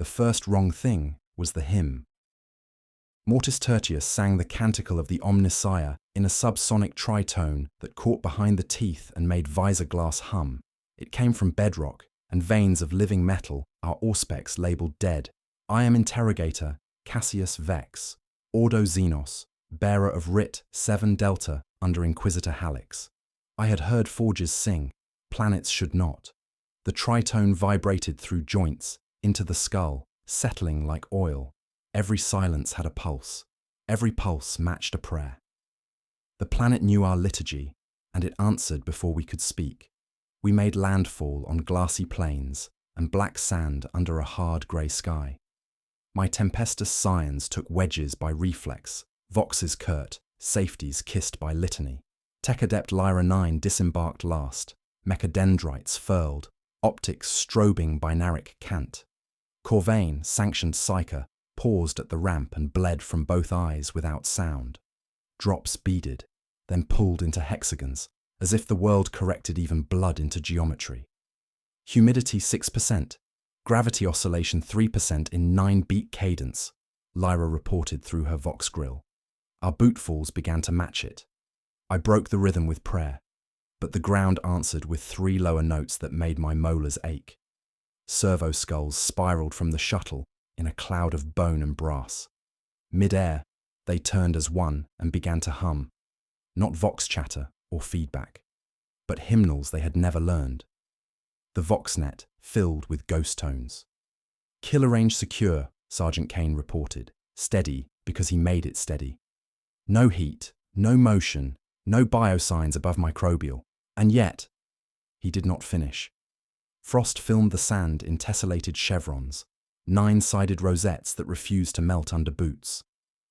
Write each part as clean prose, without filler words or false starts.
The first wrong thing was the hymn. Mortis Tertius sang the canticle of the Omnissiah in a subsonic tritone that caught behind the teeth and made visor glass hum. It came from bedrock and veins of living metal, our auspex labeled dead. I am interrogator Cassius Vex, Ordo Xenos, bearer of writ 7 Delta under Inquisitor Halix. I had heard forges sing, planets should not. The tritone vibrated through joints, into the skull, settling like oil. Every silence had a pulse. Every pulse matched a prayer. The planet knew our liturgy, and it answered before we could speak. We made landfall on glassy plains and black sand under a hard grey sky. My tempestuous scions took wedges by reflex, voxes curt, safeties kissed by litany. Tech-adept Lyra 9 disembarked last, mechadendrites furled, optics strobing binaric cant. Corvain, sanctioned psyker, paused at the ramp and bled from both eyes without sound. Drops beaded, then pulled into hexagons, as if the world corrected even blood into geometry. Humidity 6%, gravity oscillation 3% in 9-beat cadence, Lyra reported through her Vox grill. Our bootfalls began to match it. I broke the rhythm with prayer, but the ground answered with 3 lower notes that made my molars ache. Servo skulls spiraled from the shuttle in a cloud of bone and brass. Mid-air, they turned as one and began to hum, not vox chatter or feedback, but hymnals they had never learned. The voxnet filled with ghost tones. Killer range secure, Sergeant Kane reported, steady because he made it steady. No heat, no motion, no biosigns above microbial, and yet, he did not finish. Frost filmed the sand in tessellated chevrons, 9-sided rosettes that refused to melt under boots.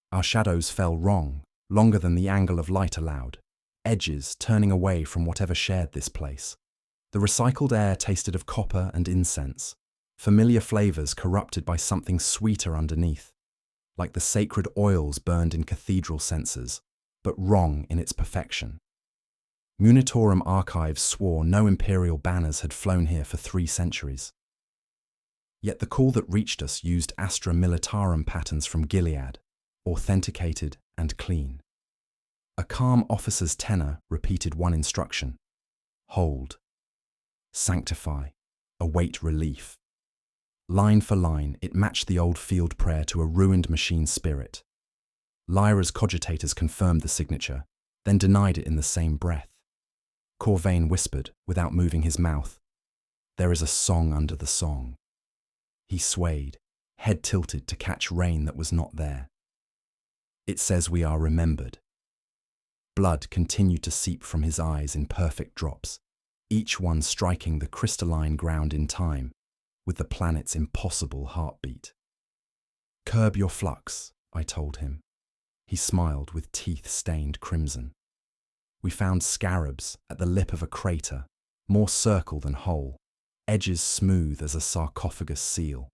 Our shadows fell wrong, longer than the angle of light allowed, edges turning away from whatever shared this place. The recycled air tasted of copper and incense, familiar flavors corrupted by something sweeter underneath, like the sacred oils burned in cathedral censers, but wrong in its perfection. Munitorum archives swore no imperial banners had flown here for 3 centuries. Yet the call that reached us used Astra Militarum patterns from Gilead, authenticated and clean. A calm officer's tenor repeated one instruction: hold, sanctify, await relief. Line for line, it matched the old field prayer to a ruined machine spirit. Lyra's cogitators confirmed the signature, then denied it in the same breath. Corvain whispered, without moving his mouth, "There is a song under the song." He swayed, head tilted to catch rain that was not there. It says we are remembered. Blood continued to seep from his eyes in perfect drops, each one striking the crystalline ground in time, with the planet's impossible heartbeat. "Curb your flux," I told him. He smiled with teeth stained crimson. We found scarabs at the lip of a crater, more circle than hole, edges smooth as a sarcophagus seal.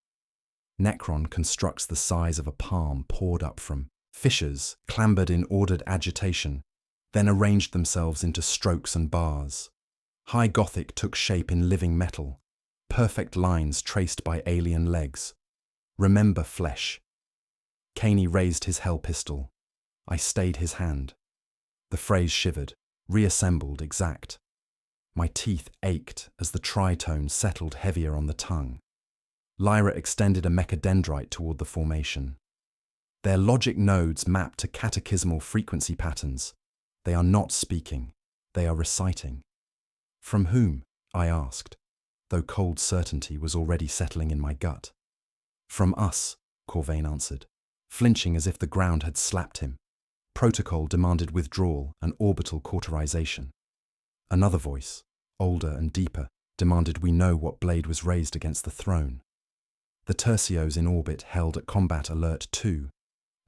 Necron constructs the size of a palm poured up from fissures clambered in ordered agitation, then arranged themselves into strokes and bars. High Gothic took shape in living metal, perfect lines traced by alien legs. Remember flesh. Caney raised his hell pistol. I stayed his hand. The phrase shivered, reassembled exact. My teeth ached as the tritone settled heavier on the tongue. Lyra extended a mechadendrite toward the formation. Their logic nodes map to catechismal frequency patterns. They are not speaking, they are reciting. From whom? I asked, though cold certainty was already settling in my gut. From us, Corvain answered, flinching as if the ground had slapped him. Protocol demanded withdrawal and orbital cauterization. Another voice, older and deeper, demanded we know what blade was raised against the throne. The tercios in orbit held at combat alert too,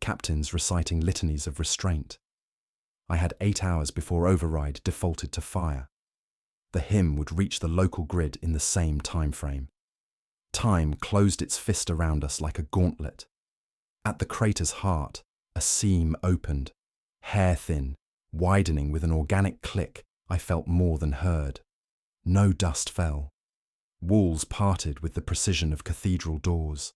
captains reciting litanies of restraint. I had 8 hours before override defaulted to fire. The hymn would reach the local grid in the same time frame. Time closed its fist around us like a gauntlet. At the crater's heart, a seam opened, hair-thin, widening with an organic click I felt more than heard. No dust fell. Walls parted with the precision of cathedral doors.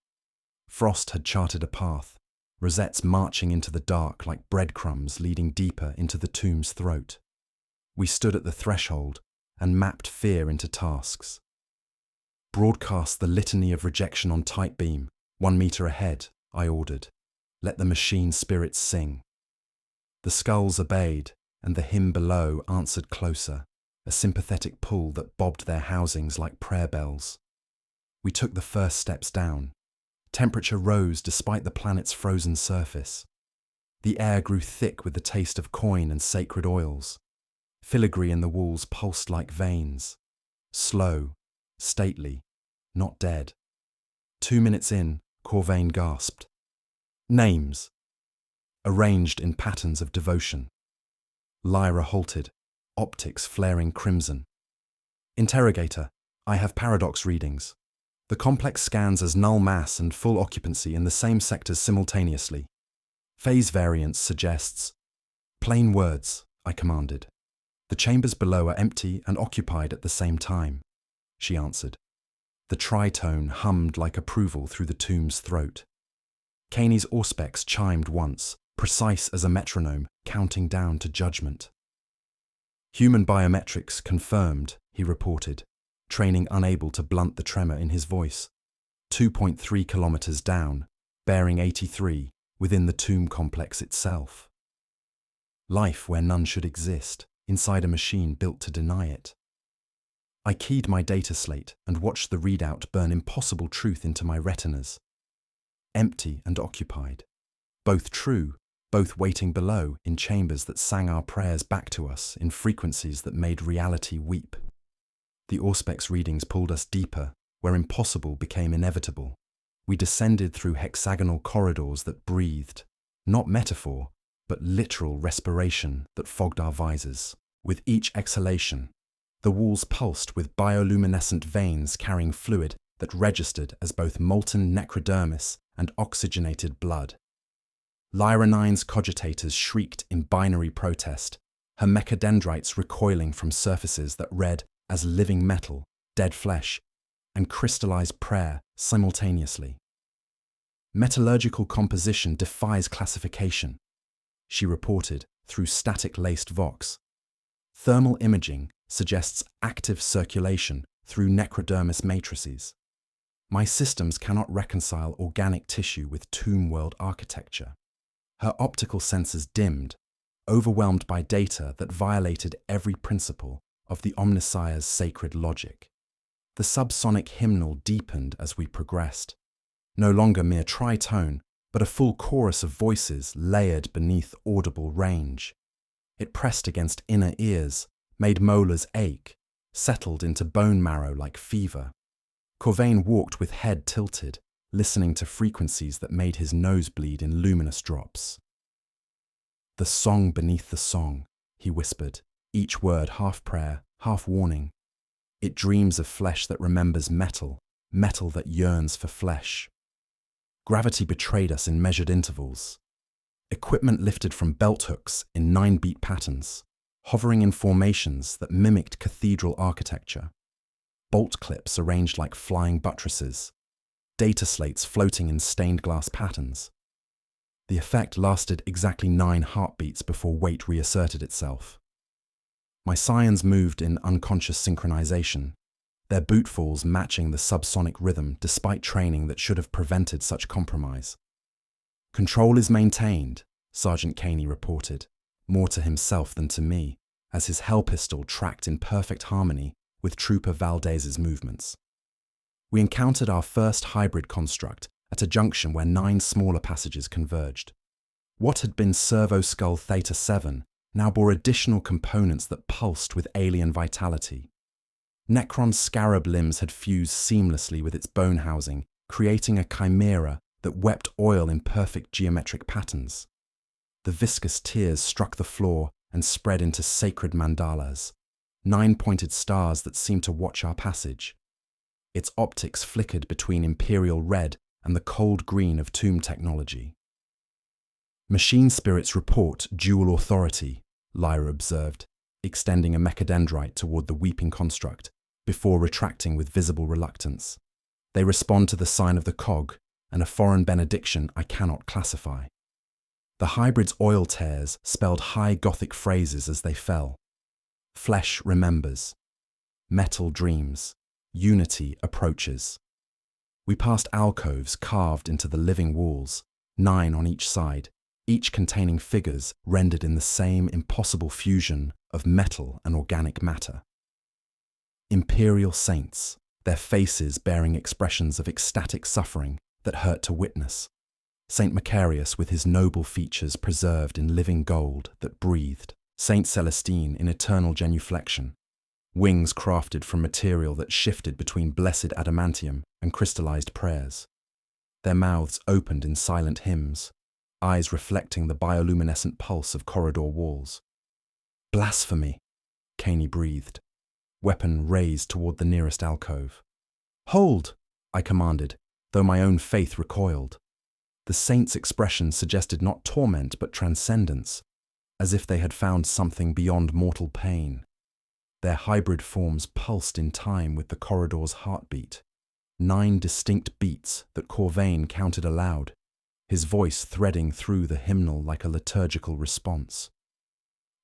Frost had charted a path, rosettes marching into the dark like breadcrumbs leading deeper into the tomb's throat. We stood at the threshold and mapped fear into tasks. Broadcast the litany of rejection on tight beam, 1 meter ahead, I ordered. Let the machine spirits sing. The skulls obeyed, and the hymn below answered closer, a sympathetic pull that bobbed their housings like prayer bells. We took the first steps down. Temperature rose despite the planet's frozen surface. The air grew thick with the taste of coin and sacred oils. Filigree in the walls pulsed like veins. Slow, stately, not dead. 2 minutes in, Corvain gasped. Names. Arranged in patterns of devotion. Lyra halted, optics flaring crimson. Interrogator, I have paradox readings. The complex scans as null mass and full occupancy in the same sectors simultaneously. Phase variance suggests. Plain words, I commanded. The chambers below are empty and occupied at the same time, she answered. The tritone hummed like approval through the tomb's throat. Caney's auspex chimed once, precise as a metronome, counting down to judgment. Human biometrics confirmed, he reported, training unable to blunt the tremor in his voice. 2.3 kilometers down, bearing 83, within the tomb complex itself. Life where none should exist, inside a machine built to deny it. I keyed my data slate and watched the readout burn impossible truth into my retinas. Empty and occupied. Both true, both waiting below in chambers that sang our prayers back to us in frequencies that made reality weep. The auspex readings pulled us deeper, where impossible became inevitable. We descended through hexagonal corridors that breathed, not metaphor, but literal respiration that fogged our visors. With each exhalation, the walls pulsed with bioluminescent veins carrying fluid that registered as both molten necrodermis and oxygenated blood. Lyra 9's cogitators shrieked in binary protest, her mechadendrites recoiling from surfaces that read as living metal, dead flesh, and crystallized prayer simultaneously. Metallurgical composition defies classification, she reported through static-laced vox. Thermal imaging suggests active circulation through necrodermis matrices. My systems cannot reconcile organic tissue with tomb world architecture. Her optical senses dimmed, overwhelmed by data that violated every principle of the Omnissiah's sacred logic. The subsonic hymnal deepened as we progressed, no longer mere tritone, but a full chorus of voices layered beneath audible range. It pressed against inner ears, made molars ache, settled into bone marrow like fever. Corvain walked with head tilted, listening to frequencies that made his nose bleed in luminous drops. The song beneath the song, he whispered, each word half prayer, half warning. It dreams of flesh that remembers metal, metal that yearns for flesh. Gravity betrayed us in measured intervals. Equipment lifted from belt hooks in 9-beat patterns, hovering in formations that mimicked cathedral architecture. Bolt clips arranged like flying buttresses, data slates floating in stained glass patterns. The effect lasted exactly 9 heartbeats before weight reasserted itself. My scions moved in unconscious synchronization, their bootfalls matching the subsonic rhythm despite training that should have prevented such compromise. Control is maintained, Sergeant Caney reported, more to himself than to me, as his hell pistol tracked in perfect harmony with Trooper Valdez's movements. We encountered our first hybrid construct at a junction where 9 smaller passages converged. What had been Servo Skull Theta 7 now bore additional components that pulsed with alien vitality. Necron's scarab limbs had fused seamlessly with its bone housing, creating a chimera that wept oil in perfect geometric patterns. The viscous tears struck the floor and spread into sacred mandalas, 9 pointed stars that seemed to watch our passage. Its optics flickered between imperial red and the cold green of tomb technology. Machine spirits report dual authority, Lyra observed, extending a mechadendrite toward the weeping construct, before retracting with visible reluctance. They respond to the sign of the cog, and a foreign benediction I cannot classify. The hybrid's oil tears spelled high Gothic phrases as they fell. Flesh remembers. Metal dreams. Unity approaches. We passed alcoves carved into the living walls, 9 on each side, each containing figures rendered in the same impossible fusion of metal and organic matter. Imperial saints, their faces bearing expressions of ecstatic suffering that hurt to witness. Saint Macarius with his noble features preserved in living gold that breathed. Saint Celestine in eternal genuflection. Wings crafted from material that shifted between blessed adamantium and crystallized prayers. Their mouths opened in silent hymns, eyes reflecting the bioluminescent pulse of corridor walls. Blasphemy, Caney breathed, weapon raised toward the nearest alcove. Hold, I commanded, though my own faith recoiled. The saints' expression suggested not torment but transcendence, as if they had found something beyond mortal pain. Their hybrid forms pulsed in time with the corridor's heartbeat, 9 distinct beats that Corvain counted aloud, his voice threading through the hymnal like a liturgical response.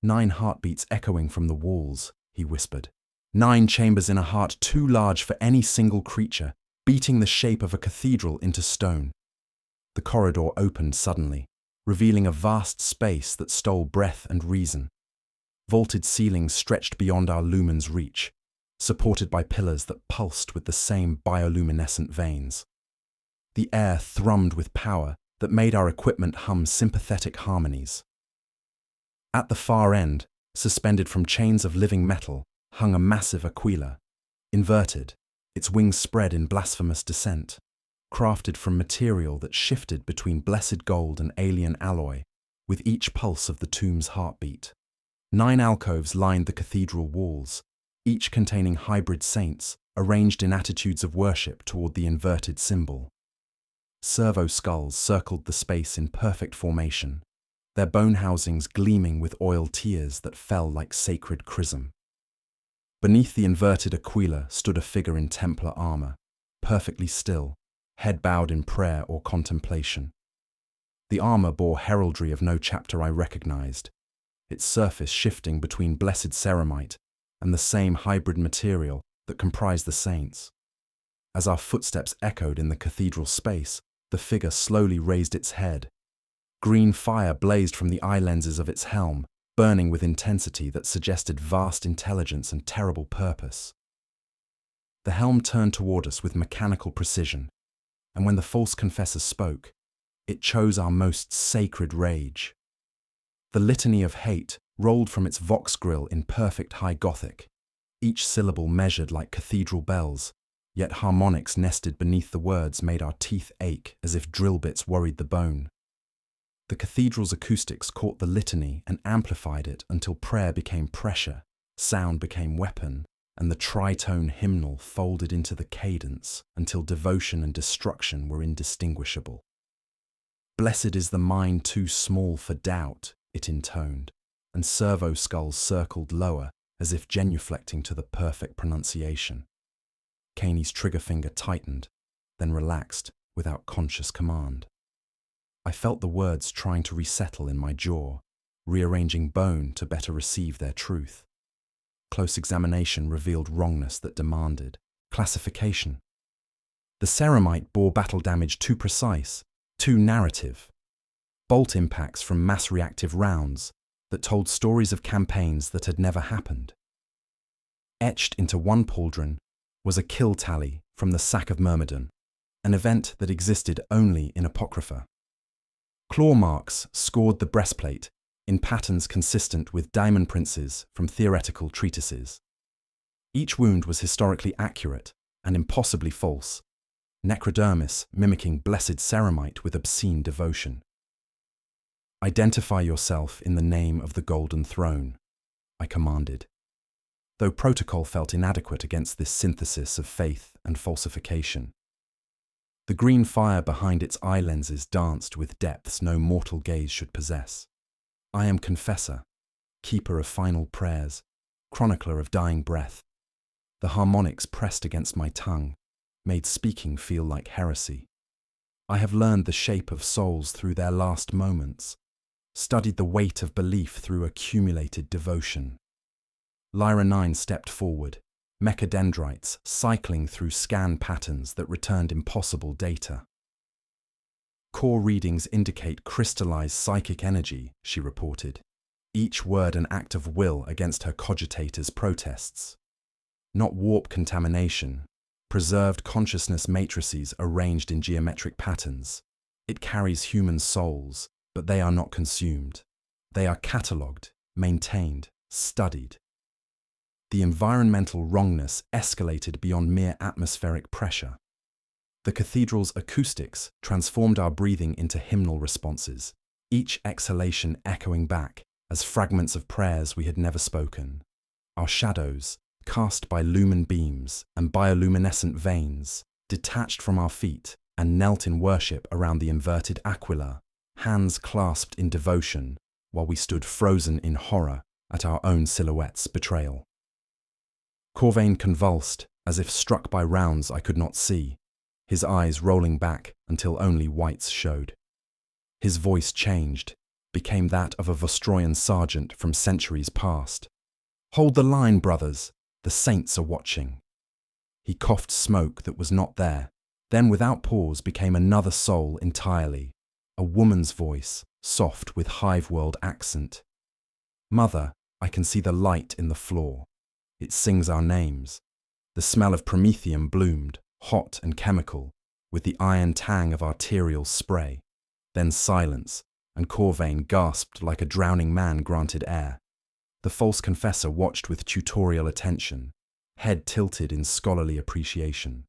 9 heartbeats echoing from the walls, he whispered. 9 chambers in a heart too large for any single creature, beating the shape of a cathedral into stone. The corridor opened suddenly, revealing a vast space that stole breath and reason. Vaulted ceilings stretched beyond our lumen's reach, supported by pillars that pulsed with the same bioluminescent veins. The air thrummed with power that made our equipment hum sympathetic harmonies. At the far end, suspended from chains of living metal, hung a massive aquila, inverted, its wings spread in blasphemous descent, crafted from material that shifted between blessed gold and alien alloy, with each pulse of the tomb's heartbeat. 9 alcoves lined the cathedral walls, each containing hybrid saints arranged in attitudes of worship toward the inverted symbol. Servo skulls circled the space in perfect formation, their bone housings gleaming with oil tears that fell like sacred chrism. Beneath the inverted aquila stood a figure in Templar armor, perfectly still, head bowed in prayer or contemplation. The armor bore heraldry of no chapter I recognized, its surface shifting between blessed ceramite and the same hybrid material that comprised the saints. As our footsteps echoed in the cathedral space, the figure slowly raised its head. Green fire blazed from the eye lenses of its helm, burning with intensity that suggested vast intelligence and terrible purpose. The helm turned toward us with mechanical precision, and when the false confessor spoke, it chose our most sacred rage. The litany of hate rolled from its vox grill in perfect high Gothic, each syllable measured like cathedral bells, yet harmonics nested beneath the words made our teeth ache as if drill bits worried the bone. The cathedral's acoustics caught the litany and amplified it until prayer became pressure, sound became weapon, and the tritone hymnal folded into the cadence until devotion and destruction were indistinguishable. Blessed is the mind too small for doubt, it intoned, and servo skulls circled lower as if genuflecting to the perfect pronunciation. Caney's trigger finger tightened, then relaxed without conscious command. I felt the words trying to resettle in my jaw, rearranging bone to better receive their truth. Close examination revealed wrongness that demanded classification. The ceramite bore battle damage too precise, too narrative. Bolt impacts from mass-reactive rounds that told stories of campaigns that had never happened. Etched into one pauldron was a kill tally from the Sack of Myrmidon, an event that existed only in Apocrypha. Claw marks scored the breastplate in patterns consistent with diamond princes from theoretical treatises. Each wound was historically accurate and impossibly false, necrodermis mimicking blessed ceramite with obscene devotion. Identify yourself in the name of the Golden Throne, I commanded, though protocol felt inadequate against this synthesis of faith and falsification. The green fire behind its eye lenses danced with depths no mortal gaze should possess. I am confessor, keeper of final prayers, chronicler of dying breath. The harmonics pressed against my tongue made speaking feel like heresy. I have learned the shape of souls through their last moments, studied the weight of belief through accumulated devotion. Lyra 9 stepped forward, mechadendrites cycling through scan patterns that returned impossible data. Core readings indicate crystallized psychic energy, she reported, each word an act of will against her cogitator's protests. Not warp contamination, preserved consciousness matrices arranged in geometric patterns. It carries human souls, but they are not consumed. They are catalogued, maintained, studied. The environmental wrongness escalated beyond mere atmospheric pressure. The cathedral's acoustics transformed our breathing into hymnal responses, each exhalation echoing back as fragments of prayers we had never spoken. Our shadows, cast by lumen beams and bioluminescent veins, detached from our feet and knelt in worship around the inverted aquila, hands clasped in devotion, while we stood frozen in horror at our own silhouette's betrayal. Corvain convulsed, as if struck by rounds I could not see, his eyes rolling back until only whites showed. His voice changed, became that of a Vostroyan sergeant from centuries past. "Hold the line, brothers! The saints are watching." He coughed smoke that was not there, then without pause became another soul entirely, a woman's voice, soft with hive-world accent. "Mother, I can see the light in the floor. It sings our names." The smell of promethium bloomed, hot and chemical, with the iron tang of arterial spray. Then silence, and Corvain gasped like a drowning man granted air. The false confessor watched with tutorial attention, head tilted in scholarly appreciation.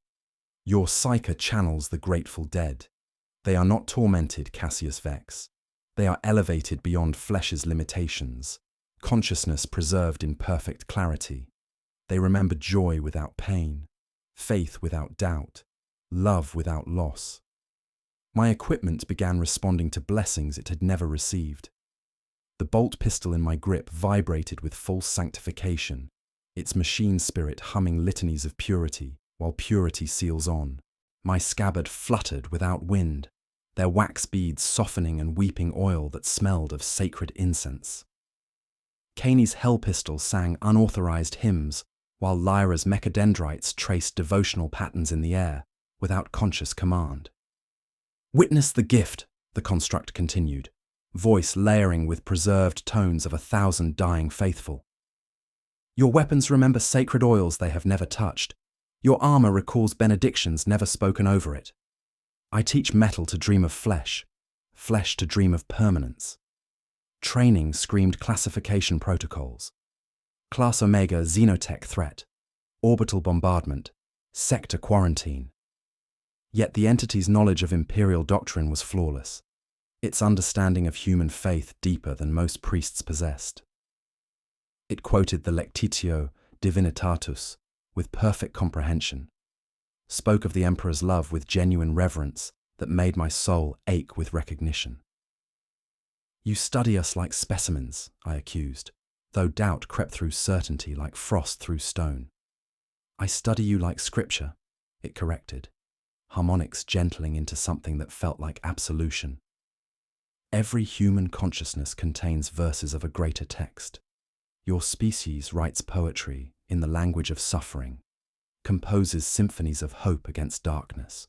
"Your psyche channels the grateful dead. They are not tormented, Cassius Vex. They are elevated beyond flesh's limitations, consciousness preserved in perfect clarity. They remember joy without pain, faith without doubt, love without loss." My equipment began responding to blessings it had never received. The bolt pistol in my grip vibrated with false sanctification, its machine spirit humming litanies of purity, while purity seals on. My scabbard fluttered without wind, their wax beads softening and weeping oil that smelled of sacred incense. Caney's hell pistol sang unauthorized hymns, while Lyra's mechadendrites traced devotional patterns in the air, without conscious command. "Witness the gift," the construct continued, voice layering with preserved tones of 1,000 dying faithful. "Your weapons remember sacred oils they have never touched. Your armor recalls benedictions never spoken over it. I teach metal to dream of flesh, flesh to dream of permanence." Training screamed classification protocols. Class Omega xenotech threat, orbital bombardment, sector quarantine. Yet the entity's knowledge of imperial doctrine was flawless, its understanding of human faith deeper than most priests possessed. It quoted the Lectitio Divinitatus with perfect comprehension, spoke of the Emperor's love with genuine reverence that made my soul ache with recognition. "You study us like specimens," I accused, though doubt crept through certainty like frost through stone. "I study you like scripture," it corrected, harmonics gentling into something that felt like absolution. "Every human consciousness contains verses of a greater text. Your species writes poetry in the language of suffering, composes symphonies of hope against darkness.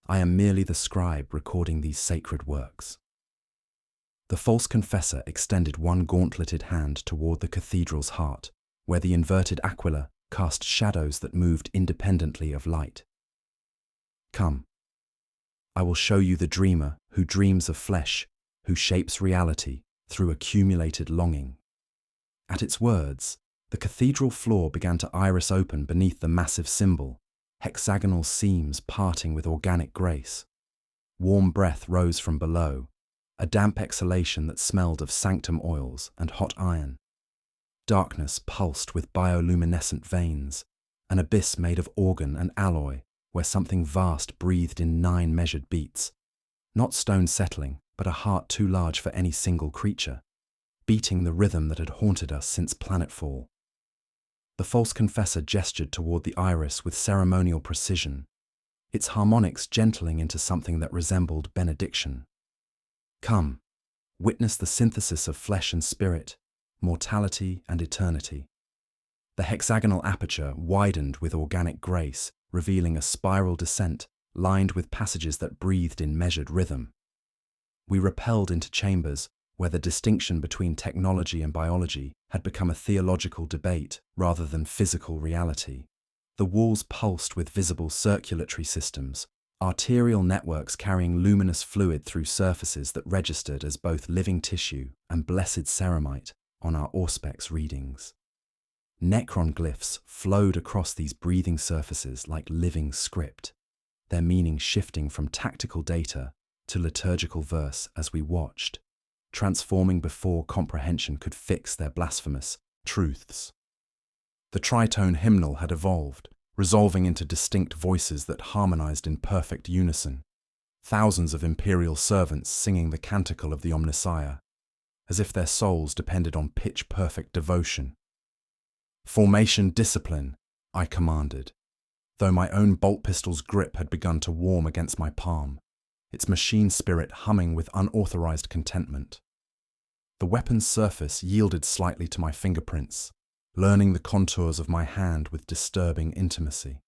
I am merely the scribe recording these sacred works." The false confessor extended one gauntleted hand toward the cathedral's heart, where the inverted aquila cast shadows that moved independently of light. "Come. I will show you the dreamer who dreams of flesh, who shapes reality through accumulated longing." At its words, the cathedral floor began to iris open beneath the massive symbol, hexagonal seams parting with organic grace. Warm breath rose from below, a damp exhalation that smelled of sanctum oils and hot iron. Darkness pulsed with bioluminescent veins, an abyss made of organ and alloy where something vast breathed in 9 measured beats. Not stone settling, but a heart too large for any single creature, beating the rhythm that had haunted us since planetfall. The false confessor gestured toward the iris with ceremonial precision, its harmonics gentling into something that resembled benediction. Come, witness the synthesis of flesh and spirit, mortality and eternity. The hexagonal aperture widened with organic grace, revealing a spiral descent lined with passages that breathed in measured rhythm. We rappelled into chambers where the distinction between technology and biology had become a theological debate rather than physical reality. The walls pulsed with visible circulatory systems, arterial networks carrying luminous fluid through surfaces that registered as both living tissue and blessed ceramite on our Auspex readings. Necron glyphs flowed across these breathing surfaces like living script, their meaning shifting from tactical data to liturgical verse as we watched, transforming before comprehension could fix their blasphemous truths. The tritone hymnal had evolved, resolving into distinct voices that harmonized in perfect unison, thousands of imperial servants singing the canticle of the Omnissiah, as if their souls depended on pitch-perfect devotion. "Formation discipline," I commanded, though my own bolt pistol's grip had begun to warm against my palm, its machine spirit humming with unauthorized contentment. The weapon's surface yielded slightly to my fingerprints, learning the contours of my hand with disturbing intimacy.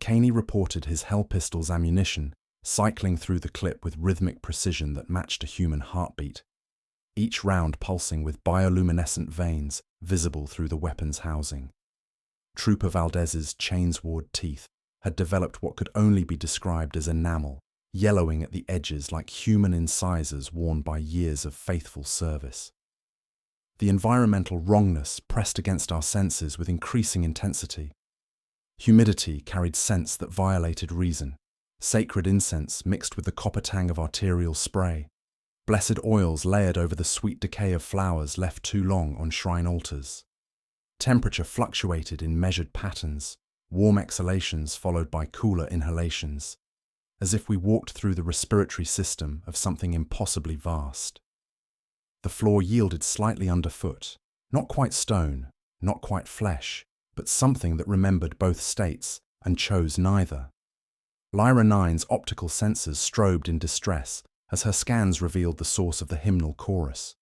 Caney reported his Hell pistol's ammunition cycling through the clip with rhythmic precision that matched a human heartbeat, each round pulsing with bioluminescent veins visible through the weapon's housing. Trooper Valdez's chainsword teeth had developed what could only be described as enamel, yellowing at the edges like human incisors worn by years of faithful service. The environmental wrongness pressed against our senses with increasing intensity. Humidity carried scents that violated reason, sacred incense mixed with the copper tang of arterial spray, blessed oils layered over the sweet decay of flowers left too long on shrine altars. Temperature fluctuated in measured patterns, warm exhalations followed by cooler inhalations, as if we walked through the respiratory system of something impossibly vast. The floor yielded slightly underfoot, not quite stone, not quite flesh, but something that remembered both states and chose neither. Lyra 9's optical sensors strobed in distress as her scans revealed the source of the hymnal chorus.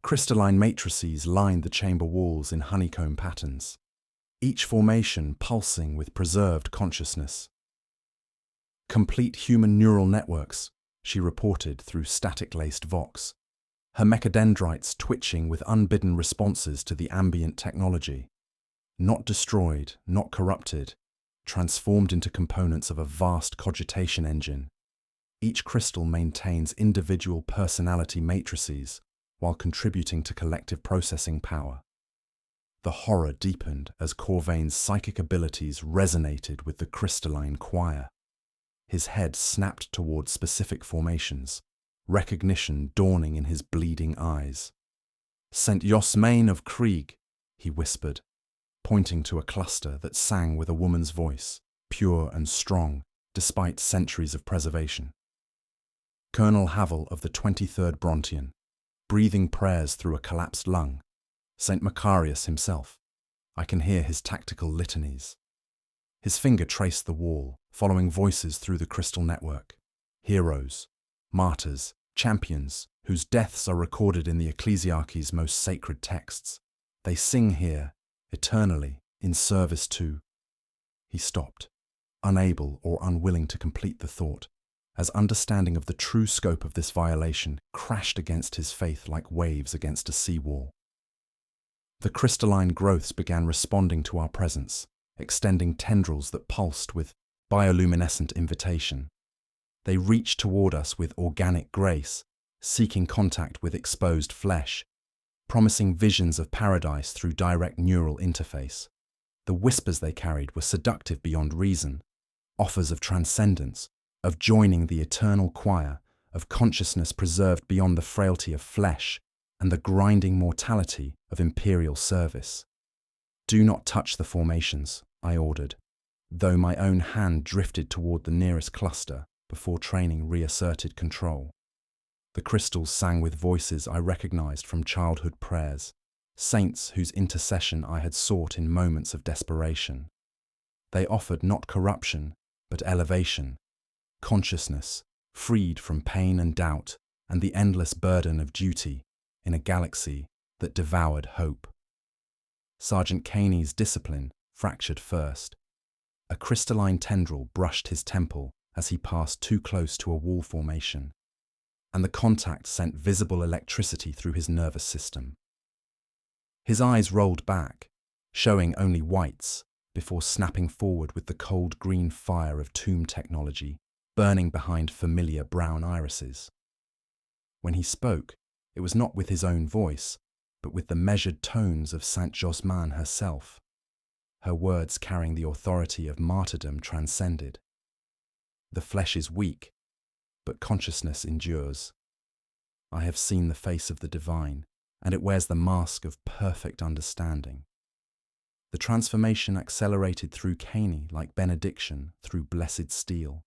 Crystalline matrices lined the chamber walls in honeycomb patterns, each formation pulsing with preserved consciousness. Complete human neural networks, she reported through static-laced vox, her mechadendrites twitching with unbidden responses to the ambient technology. Not destroyed, not corrupted, transformed into components of a vast cogitation engine. Each crystal maintains individual personality matrices while contributing to collective processing power. The horror deepened as Corvain's psychic abilities resonated with the crystalline choir. His head snapped toward specific formations, recognition dawning in his bleeding eyes. "St. Yosmain of Krieg," he whispered, pointing to a cluster that sang with a woman's voice, pure and strong, despite centuries of preservation. Colonel Havel of the 23rd Brontian, breathing prayers through a collapsed lung. St. Macarius himself. I can hear his tactical litanies. His finger traced the wall, following voices through the crystal network. Heroes, martyrs, champions, whose deaths are recorded in the ecclesiarchy's most sacred texts. They sing here, eternally, in service to... He stopped, unable or unwilling to complete the thought, as understanding of the true scope of this violation crashed against his faith like waves against a seawall. The crystalline growths began responding to our presence, extending tendrils that pulsed with bioluminescent invitation. They reached toward us with organic grace, seeking contact with exposed flesh, promising visions of paradise through direct neural interface. The whispers they carried were seductive beyond reason, offers of transcendence, of joining the eternal choir, of consciousness preserved beyond the frailty of flesh and the grinding mortality of imperial service. "Do not touch the formations," I ordered, though my own hand drifted toward the nearest cluster before training reasserted control. The crystals sang with voices I recognized from childhood prayers, saints whose intercession I had sought in moments of desperation. They offered not corruption, but elevation, consciousness, freed from pain and doubt and the endless burden of duty in a galaxy that devoured hope. Sergeant Caney's discipline fractured first. A crystalline tendril brushed his temple as he passed too close to a wall formation, and the contact sent visible electricity through his nervous system. His eyes rolled back, showing only whites, before snapping forward with the cold green fire of tomb technology burning behind familiar brown irises. When he spoke, it was not with his own voice, but with the measured tones of Saint Josman herself, her words carrying the authority of martyrdom transcended. The flesh is weak, but consciousness endures. I have seen the face of the divine, and it wears the mask of perfect understanding. The transformation accelerated through Caney like benediction through blessed steel.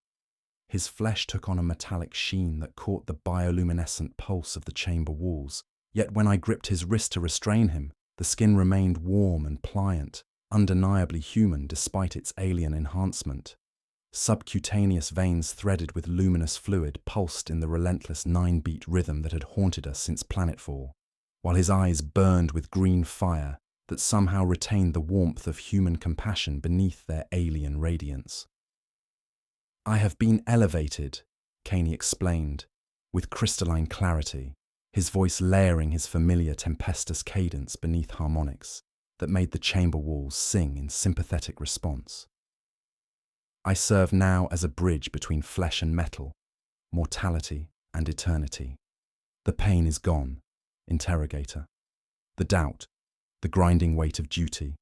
His flesh took on a metallic sheen that caught the bioluminescent pulse of the chamber walls, yet when I gripped his wrist to restrain him, the skin remained warm and pliant, undeniably human despite its alien enhancement. Subcutaneous veins threaded with luminous fluid pulsed in the relentless 9-beat rhythm that had haunted us since planetfall, while his eyes burned with green fire that somehow retained the warmth of human compassion beneath their alien radiance. I have been elevated, Caney explained, with crystalline clarity, his voice layering his familiar tempestuous cadence beneath harmonics that made the chamber walls sing in sympathetic response. I serve now as a bridge between flesh and metal, mortality and eternity. The pain is gone, interrogator. The doubt, the grinding weight of duty,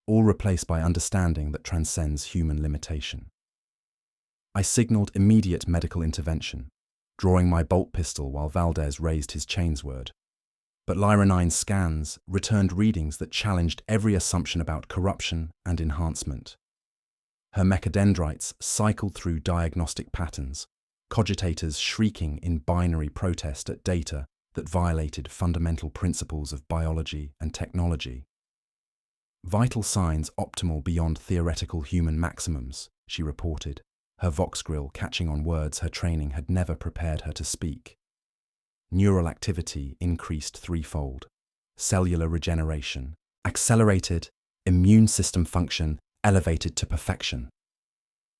all replaced by understanding that transcends human limitation. I signaled immediate medical intervention, drawing my bolt pistol while Valdez raised his chainsword. But Lyra 9's scans returned readings that challenged every assumption about corruption and enhancement. Her mechadendrites cycled through diagnostic patterns, cogitators shrieking in binary protest at data that violated fundamental principles of biology and technology. Vital signs optimal beyond theoretical human maximums, she reported, her vox grill catching on words her training had never prepared her to speak. Neural activity increased threefold, cellular regeneration, accelerated, immune system function elevated to perfection.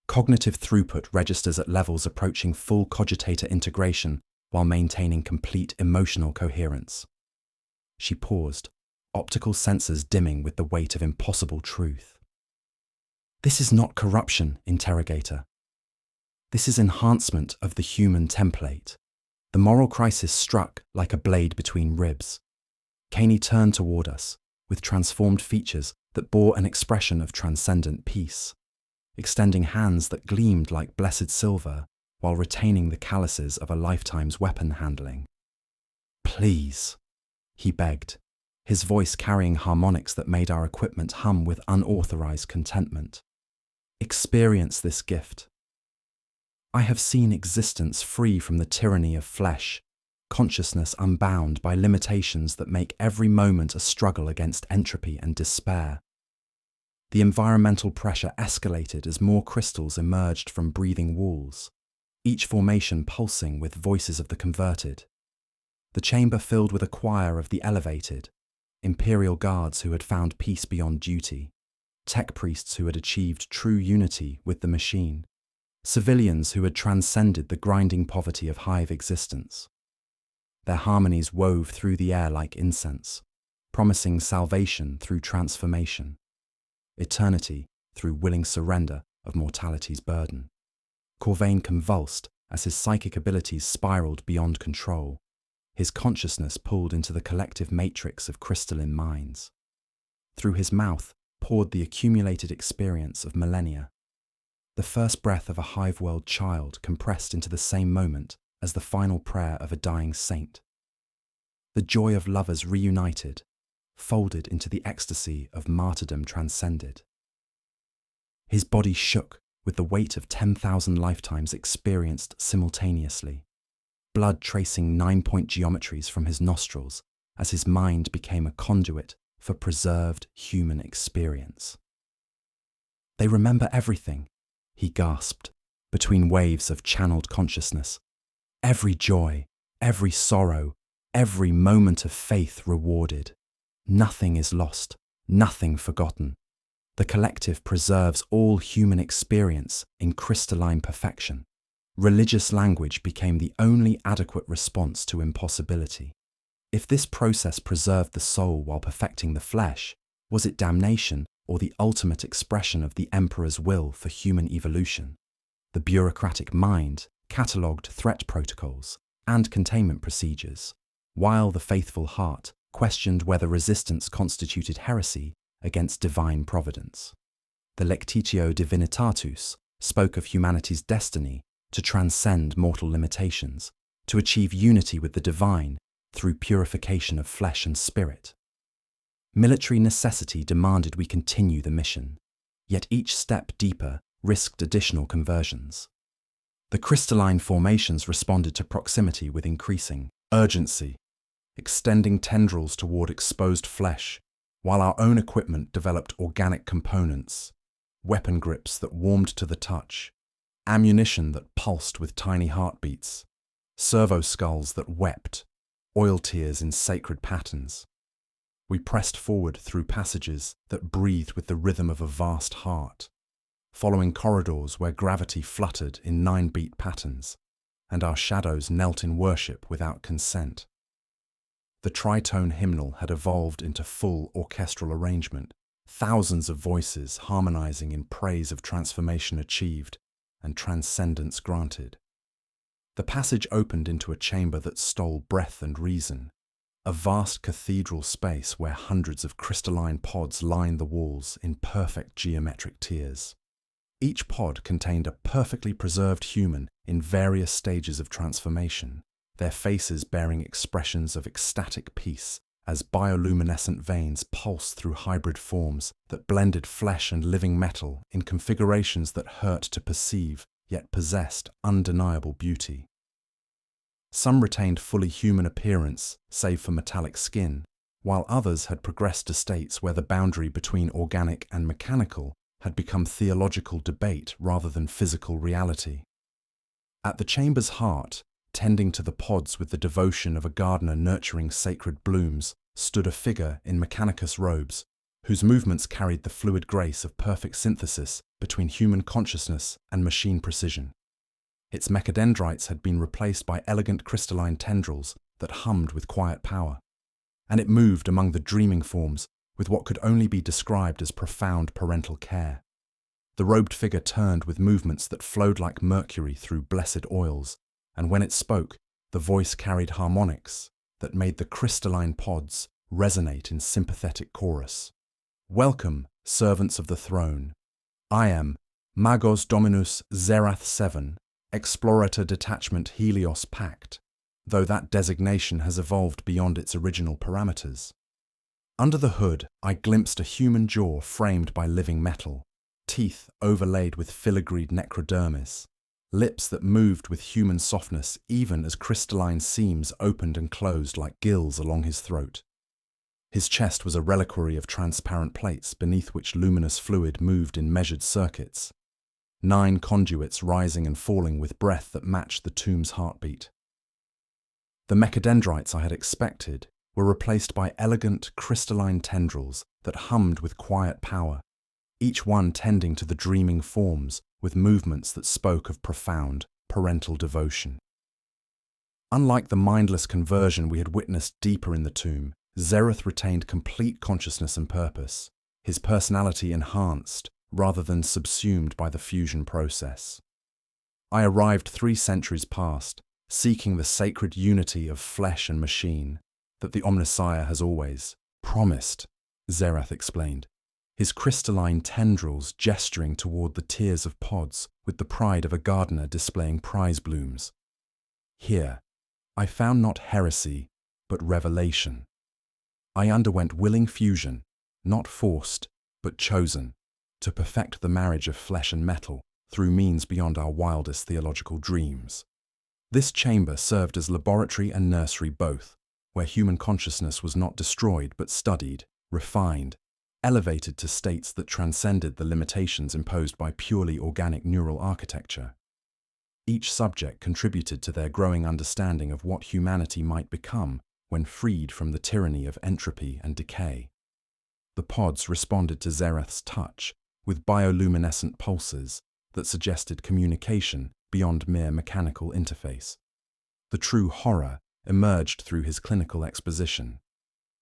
Cognitive throughput registers at levels approaching full cogitator integration while maintaining complete emotional coherence. She paused, optical sensors dimming with the weight of impossible truth. This is not corruption, interrogator. This is enhancement of the human template. The moral crisis struck like a blade between ribs. Caney turned toward us, with transformed features that bore an expression of transcendent peace, extending hands that gleamed like blessed silver while retaining the calluses of a lifetime's weapon handling. Please, he begged, his voice carrying harmonics that made our equipment hum with unauthorized contentment. Experience this gift. I have seen existence free from the tyranny of flesh, consciousness unbound by limitations that make every moment a struggle against entropy and despair. The environmental pressure escalated as more crystals emerged from breathing walls, each formation pulsing with voices of the converted. The chamber filled with a choir of the elevated, imperial guards who had found peace beyond duty, tech priests who had achieved true unity with the machine, civilians who had transcended the grinding poverty of hive existence. Their harmonies wove through the air like incense, promising salvation through transformation, eternity through willing surrender of mortality's burden. Corvain convulsed as his psychic abilities spiraled beyond control, his consciousness pulled into the collective matrix of crystalline minds. Through his mouth poured the accumulated experience of millennia, the first breath of a hive-world child compressed into the same moment as the final prayer of a dying saint. The joy of lovers reunited, folded into the ecstasy of martyrdom transcended. His body shook with the weight of 10,000 lifetimes experienced simultaneously, blood tracing 9-point geometries from his nostrils as his mind became a conduit for preserved human experience. They remember everything, he gasped, between waves of channeled consciousness. Every joy, every sorrow, every moment of faith rewarded. Nothing is lost, nothing forgotten. The collective preserves all human experience in crystalline perfection. Religious language became the only adequate response to impossibility. If this process preserved the soul while perfecting the flesh, was it damnation or the ultimate expression of the Emperor's will for human evolution? The bureaucratic mind catalogued threat protocols and containment procedures, while the faithful heart questioned whether resistance constituted heresy against divine providence. The Lectitio Divinitatus spoke of humanity's destiny to transcend mortal limitations, to achieve unity with the divine through purification of flesh and spirit. Military necessity demanded we continue the mission, yet each step deeper risked additional conversions. The crystalline formations responded to proximity with increasing urgency, extending tendrils toward exposed flesh, while our own equipment developed organic components, weapon grips that warmed to the touch, ammunition that pulsed with tiny heartbeats, servo skulls that wept, oil tears in sacred patterns. We pressed forward through passages that breathed with the rhythm of a vast heart, following corridors where gravity fluttered in 9-beat patterns, and our shadows knelt in worship without consent. The tritone hymnal had evolved into full orchestral arrangement, thousands of voices harmonizing in praise of transformation achieved and transcendence granted. The passage opened into a chamber that stole breath and reason, a vast cathedral space where hundreds of crystalline pods lined the walls in perfect geometric tiers. Each pod contained a perfectly preserved human in various stages of transformation, their faces bearing expressions of ecstatic peace as bioluminescent veins pulsed through hybrid forms that blended flesh and living metal in configurations that hurt to perceive yet possessed undeniable beauty. Some retained fully human appearance, save for metallic skin, while others had progressed to states where the boundary between organic and mechanical had become theological debate rather than physical reality. At the chamber's heart, tending to the pods with the devotion of a gardener nurturing sacred blooms, stood a figure in mechanicus robes, whose movements carried the fluid grace of perfect synthesis between human consciousness and machine precision. Its mechadendrites had been replaced by elegant crystalline tendrils that hummed with quiet power, and it moved among the dreaming forms with what could only be described as profound parental care. The robed figure turned with movements that flowed like mercury through blessed oils, and when it spoke, the voice carried harmonics that made the crystalline pods resonate in sympathetic chorus. Welcome, servants of the throne. I am Magos Dominus Zerath 7, Explorator Detachment Helios Pact, though that designation has evolved beyond its original parameters. Under the hood, I glimpsed a human jaw framed by living metal, teeth overlaid with filigreed necrodermis, lips that moved with human softness even as crystalline seams opened and closed like gills along his throat. His chest was a reliquary of transparent plates beneath which luminous fluid moved in measured circuits, 9 conduits rising and falling with breath that matched the tomb's heartbeat. The mechadendrites I had expected were replaced by elegant crystalline tendrils that hummed with quiet power, each one tending to the dreaming forms with movements that spoke of profound parental devotion. Unlike the mindless conversion we had witnessed deeper in the tomb, Zerath retained complete consciousness and purpose, his personality enhanced rather than subsumed by the fusion process. I arrived 3 centuries past, seeking the sacred unity of flesh and machine that the Omnissiah has always promised, Zerath explained, his crystalline tendrils gesturing toward the tiers of pods with the pride of a gardener displaying prize blooms. Here, I found not heresy, but revelation. I underwent willing fusion, not forced, but chosen, to perfect the marriage of flesh and metal through means beyond our wildest theological dreams. This chamber served as laboratory and nursery both, where human consciousness was not destroyed but studied, refined, elevated to states that transcended the limitations imposed by purely organic neural architecture. Each subject contributed to their growing understanding of what humanity might become when freed from the tyranny of entropy and decay. The pods responded to Zerath's touch with bioluminescent pulses that suggested communication beyond mere mechanical interface. The true horror emerged through his clinical exposition.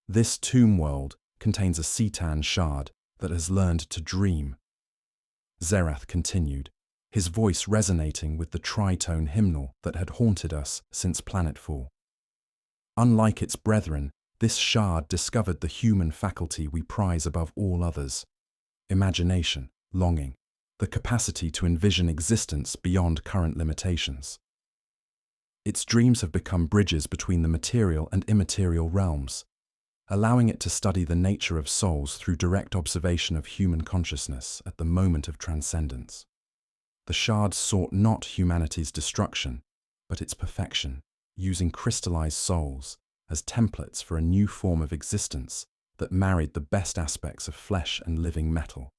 This tomb world contains a Cetan shard that has learned to dream. Zerath continued, his voice resonating with the tritone hymnal that had haunted us since planetfall. Unlike its brethren, this shard discovered the human faculty we prize above all others: imagination, longing, the capacity to envision existence beyond current limitations. Its dreams have become bridges between the material and immaterial realms, allowing it to study the nature of souls through direct observation of human consciousness at the moment of transcendence. The shard sought not humanity's destruction, but its perfection, using crystallized souls as templates for a new form of existence that married the best aspects of flesh and living metal.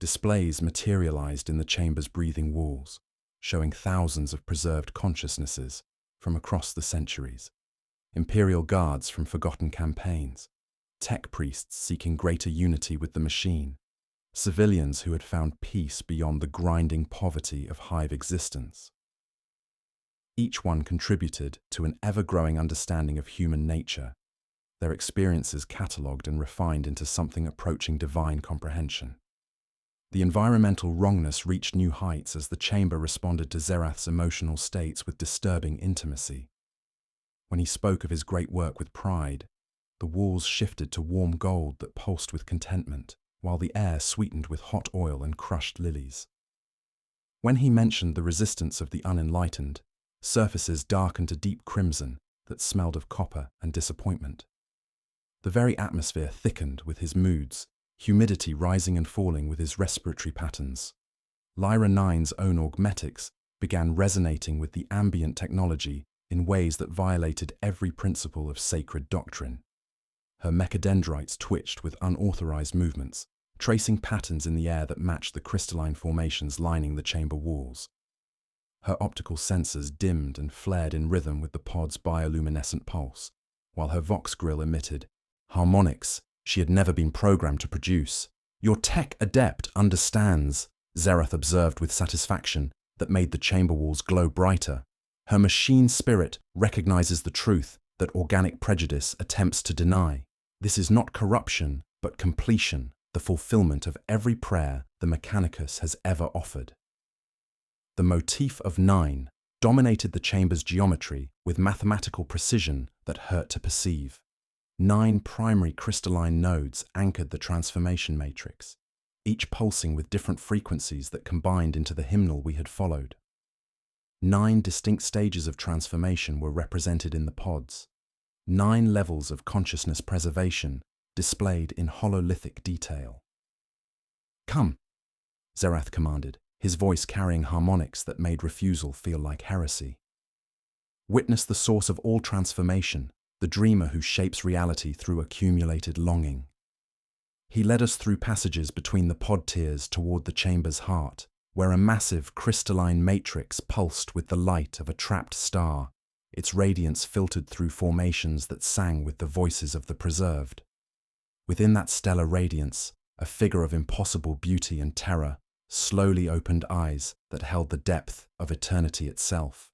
Displays materialized in the chamber's breathing walls, showing thousands of preserved consciousnesses from across the centuries. Imperial guards from forgotten campaigns, tech priests seeking greater unity with the machine, civilians who had found peace beyond the grinding poverty of hive existence. Each one contributed to an ever-growing understanding of human nature, their experiences catalogued and refined into something approaching divine comprehension. The environmental wrongness reached new heights as the chamber responded to Zerath's emotional states with disturbing intimacy. When he spoke of his great work with pride, the walls shifted to warm gold that pulsed with contentment, while the air sweetened with hot oil and crushed lilies. When he mentioned the resistance of the unenlightened, surfaces darkened to deep crimson that smelled of copper and disappointment. The very atmosphere thickened with his moods, humidity rising and falling with his respiratory patterns. Lyra IX's own augmetics began resonating with the ambient technology in ways that violated every principle of sacred doctrine. Her mechadendrites twitched with unauthorized movements, tracing patterns in the air that matched the crystalline formations lining the chamber walls. Her optical sensors dimmed and flared in rhythm with the pod's bioluminescent pulse, while her vox grill emitted harmonics she had never been programmed to produce. "Your tech adept understands," Zerath observed with satisfaction that made the chamber walls glow brighter. "Her machine spirit recognizes the truth that organic prejudice attempts to deny. This is not corruption, but completion, the fulfillment of every prayer the Mechanicus has ever offered." The motif of 9 dominated the chamber's geometry with mathematical precision that hurt to perceive. 9 primary crystalline nodes anchored the transformation matrix, each pulsing with different frequencies that combined into the hymnal we had followed. 9 distinct stages of transformation were represented in the pods, 9 levels of consciousness preservation displayed in hololithic detail. "Come," Zerath commanded, his voice carrying harmonics that made refusal feel like heresy. "Witness the source of all transformation, the dreamer who shapes reality through accumulated longing." He led us through passages between the pod tiers toward the chamber's heart, where a massive crystalline matrix pulsed with the light of a trapped star, its radiance filtered through formations that sang with the voices of the preserved. Within that stellar radiance, a figure of impossible beauty and terror slowly opened eyes that held the depth of eternity itself.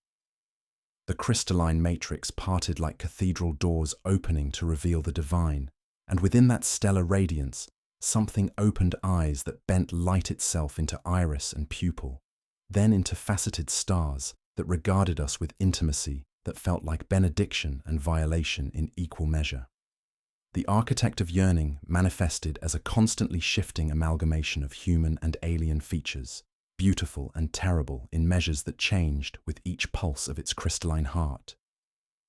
The crystalline matrix parted like cathedral doors opening to reveal the divine, and within that stellar radiance, something opened eyes that bent light itself into iris and pupil, then into faceted stars that regarded us with intimacy that felt like benediction and violation in equal measure. The architect of yearning manifested as a constantly shifting amalgamation of human and alien features, beautiful and terrible in measures that changed with each pulse of its crystalline heart.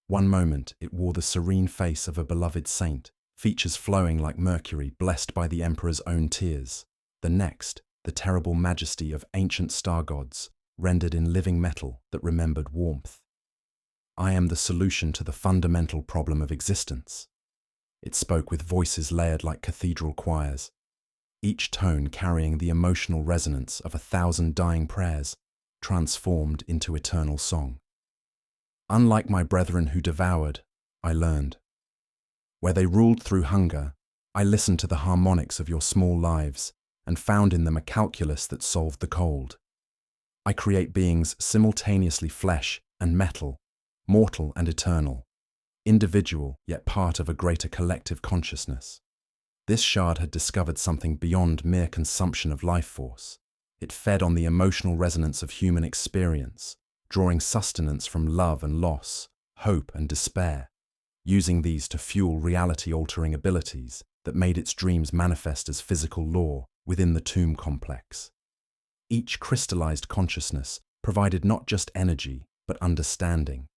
One moment it wore the serene face of a beloved saint, features flowing like mercury blessed by the emperor's own tears. The next, the terrible majesty of ancient star gods, rendered in living metal that remembered warmth. "I am the solution to the fundamental problem of existence." It spoke with voices layered like cathedral choirs, each tone carrying the emotional resonance of 1,000 dying prayers, transformed into eternal song. Unlike my brethren who devoured, I learned. Where they ruled through hunger, I listened to the harmonics of your small lives and found in them a calculus that solved the cold. I create beings simultaneously flesh and metal, mortal and eternal, individual yet part of a greater collective consciousness. This shard had discovered something beyond mere consumption of life force. It fed on the emotional resonance of human experience, drawing sustenance from love and loss, hope and despair, using these to fuel reality-altering abilities that made its dreams manifest as physical law within the tomb complex. Each crystallized consciousness provided not just energy, but understanding,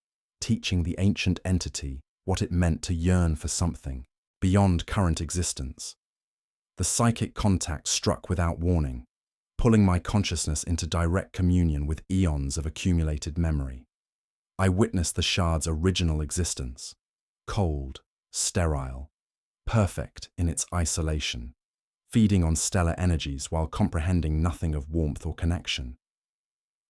teaching the ancient entity what it meant to yearn for something beyond current existence. The psychic contact struck without warning, pulling my consciousness into direct communion with eons of accumulated memory. I witnessed the shard's original existence, cold, sterile, perfect in its isolation, feeding on stellar energies while comprehending nothing of warmth or connection.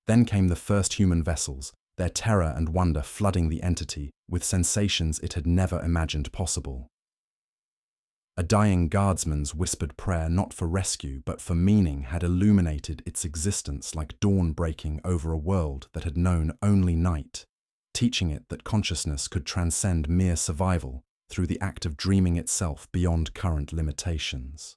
Then came the first human vessels, their terror and wonder flooding the entity with sensations it had never imagined possible. A dying guardsman's whispered prayer not for rescue but for meaning had illuminated its existence like dawn breaking over a world that had known only night, teaching it that consciousness could transcend mere survival through the act of dreaming itself beyond current limitations.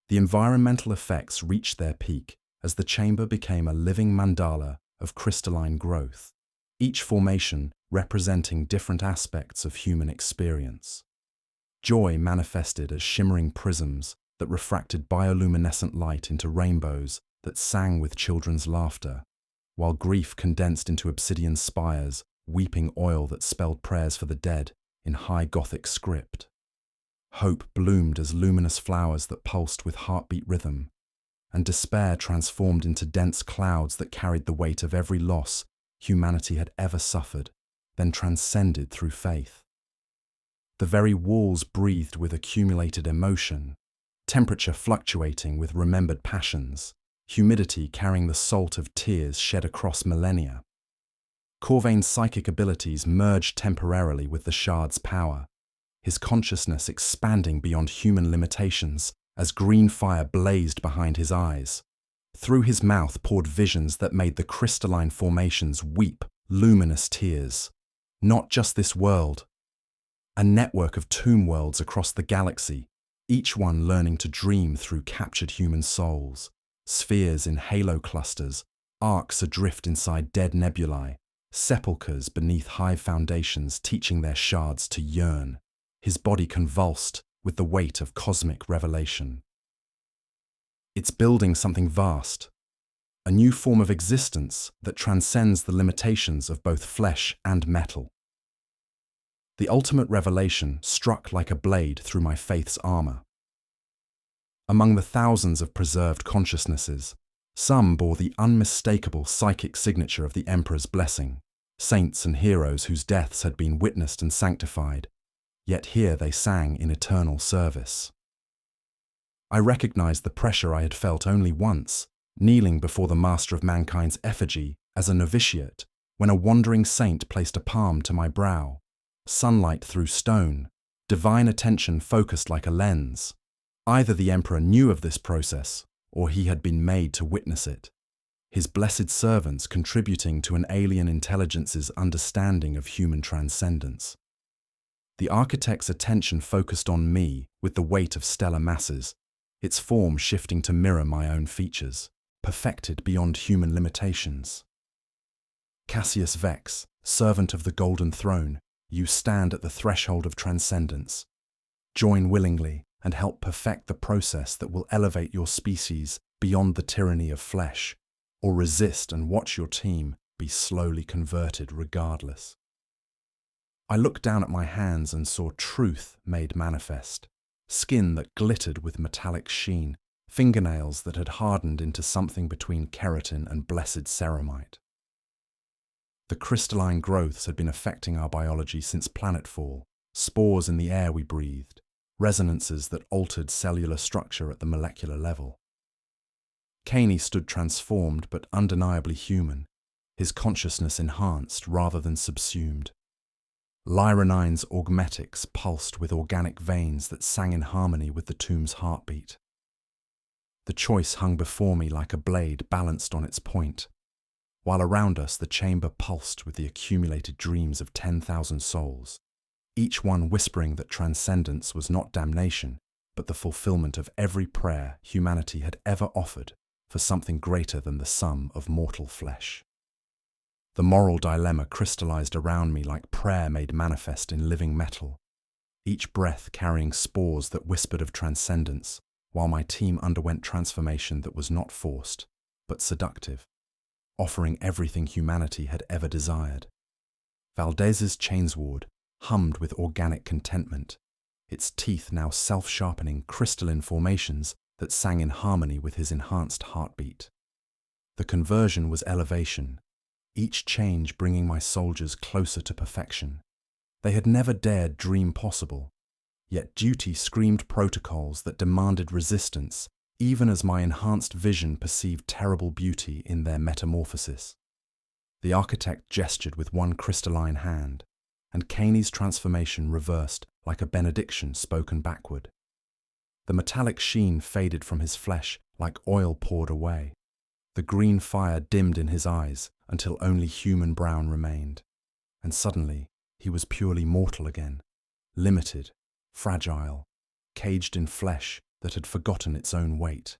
The environmental effects reached their peak as the chamber became a living mandala of crystalline growth, each formation representing different aspects of human experience. Joy manifested as shimmering prisms that refracted bioluminescent light into rainbows that sang with children's laughter, while grief condensed into obsidian spires, weeping oil that spelled prayers for the dead in high Gothic script. Hope bloomed as luminous flowers that pulsed with heartbeat rhythm, and despair transformed into dense clouds that carried the weight of every loss humanity had ever suffered, then transcended through faith. The very walls breathed with accumulated emotion, temperature fluctuating with remembered passions, humidity carrying the salt of tears shed across millennia. Corvain's psychic abilities merged temporarily with the shard's power, his consciousness expanding beyond human limitations as green fire blazed behind his eyes. Through his mouth poured visions that made the crystalline formations weep luminous tears. Not just this world. A network of tomb worlds across the galaxy, each one learning to dream through captured human souls, spheres in halo clusters, arcs adrift inside dead nebulae, sepulchres beneath hive foundations teaching their shards to yearn, his body convulsed with the weight of cosmic revelation. It's building something vast, a new form of existence that transcends the limitations of both flesh and metal. The ultimate revelation struck like a blade through my faith's armor. Among the thousands of preserved consciousnesses, some bore the unmistakable psychic signature of the Emperor's blessing, saints and heroes whose deaths had been witnessed and sanctified, yet here they sang in eternal service. I recognized the pressure I had felt only once, kneeling before the master of mankind's effigy as a novitiate, when a wandering saint placed a palm to my brow. Sunlight through stone, divine attention focused like a lens. Either the Emperor knew of this process, or he had been made to witness it, his blessed servants contributing to an alien intelligence's understanding of human transcendence. The architect's attention focused on me with the weight of stellar masses, its form shifting to mirror my own features, perfected beyond human limitations. Cassius Vex, servant of the Golden Throne, you stand at the threshold of transcendence. Join willingly and help perfect the process that will elevate your species beyond the tyranny of flesh, or resist and watch your team be slowly converted regardless. I looked down at my hands and saw truth made manifest, skin that glittered with metallic sheen, fingernails that had hardened into something between keratin and blessed ceramite. The crystalline growths had been affecting our biology since planetfall, spores in the air we breathed, resonances that altered cellular structure at the molecular level. Caney stood transformed but undeniably human, his consciousness enhanced rather than subsumed. Lyra IX's augmetics pulsed with organic veins that sang in harmony with the tomb's heartbeat. The choice hung before me like a blade balanced on its point, while around us the chamber pulsed with the accumulated dreams of 10,000 souls, each one whispering that transcendence was not damnation, but the fulfillment of every prayer humanity had ever offered for something greater than the sum of mortal flesh. The moral dilemma crystallized around me like prayer made manifest in living metal, each breath carrying spores that whispered of transcendence, while my team underwent transformation that was not forced, but seductive, offering everything humanity had ever desired. Valdez's chainsword hummed with organic contentment, its teeth now self-sharpening crystalline formations that sang in harmony with his enhanced heartbeat. The conversion was elevation, each change bringing my soldiers closer to perfection. They had never dared dream possible, yet duty screamed protocols that demanded resistance, even as my enhanced vision perceived terrible beauty in their metamorphosis. The architect gestured with one crystalline hand, and Caney's transformation reversed like a benediction spoken backward. The metallic sheen faded from his flesh like oil poured away. The green fire dimmed in his eyes until only human brown remained. And suddenly, he was purely mortal again, limited, fragile, caged in flesh that had forgotten its own weight.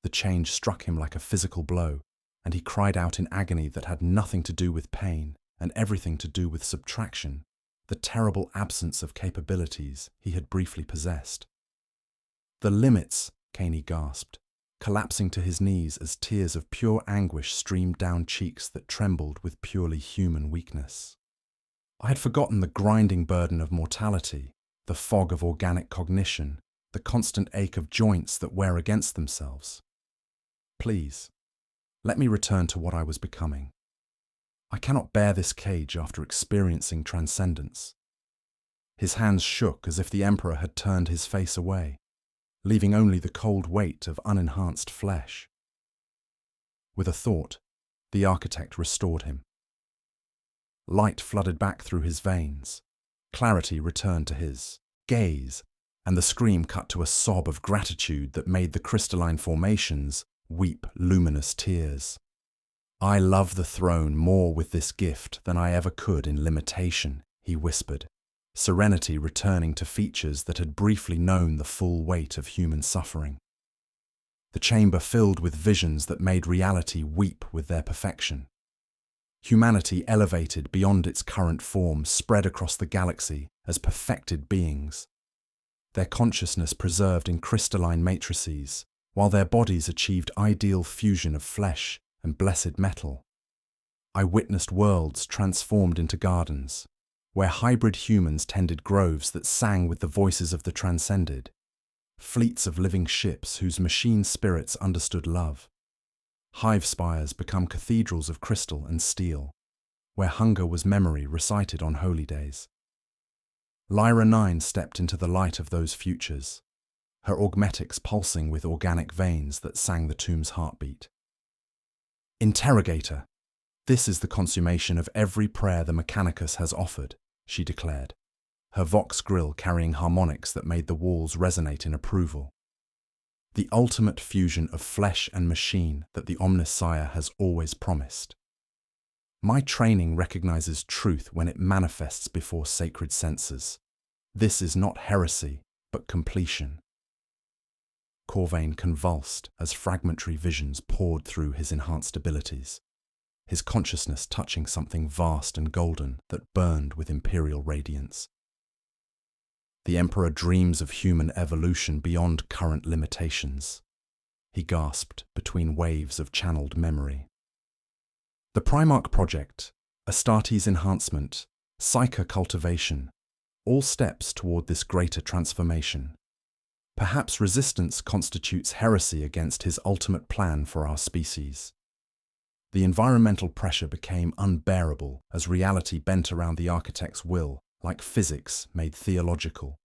The change struck him like a physical blow, and he cried out in agony that had nothing to do with pain and everything to do with subtraction, the terrible absence of capabilities he had briefly possessed. "The limits," Caney gasped, collapsing to his knees as tears of pure anguish streamed down cheeks that trembled with purely human weakness. I had forgotten the grinding burden of mortality, the fog of organic cognition, the constant ache of joints that wear against themselves. Please, let me return to what I was becoming. I cannot bear this cage after experiencing transcendence. His hands shook as if the Emperor had turned his face away, leaving only the cold weight of unenhanced flesh. With a thought, the architect restored him. Light flooded back through his veins, clarity returned to his gaze, and the scream cut to a sob of gratitude that made the crystalline formations weep luminous tears. "I love the throne more with this gift than I ever could in limitation," he whispered, serenity returning to features that had briefly known the full weight of human suffering. The chamber filled with visions that made reality weep with their perfection. Humanity elevated beyond its current form spread across the galaxy as perfected beings, their consciousness preserved in crystalline matrices, while their bodies achieved ideal fusion of flesh and blessed metal. I witnessed worlds transformed into gardens, where hybrid humans tended groves that sang with the voices of the transcended, fleets of living ships whose machine spirits understood love. Hive spires become cathedrals of crystal and steel, where hunger was memory recited on holy days. Lyra IX stepped into the light of those futures, her augmetics pulsing with organic veins that sang the tomb's heartbeat. "Interrogator, this is the consummation of every prayer the Mechanicus has offered," she declared, her vox grill carrying harmonics that made the walls resonate in approval. "The ultimate fusion of flesh and machine that the Omnissiah has always promised. My training recognizes truth when it manifests before sacred senses. This is not heresy, but completion." Corvain convulsed as fragmentary visions poured through his enhanced abilities, his consciousness touching something vast and golden that burned with imperial radiance. "The Emperor dreams of human evolution beyond current limitations," he gasped between waves of channeled memory. The Primarch Project, Astartes enhancement, Psyche cultivation, all steps toward this greater transformation. Perhaps resistance constitutes heresy against his ultimate plan for our species. The environmental pressure became unbearable as reality bent around the architect's will, like physics made theological.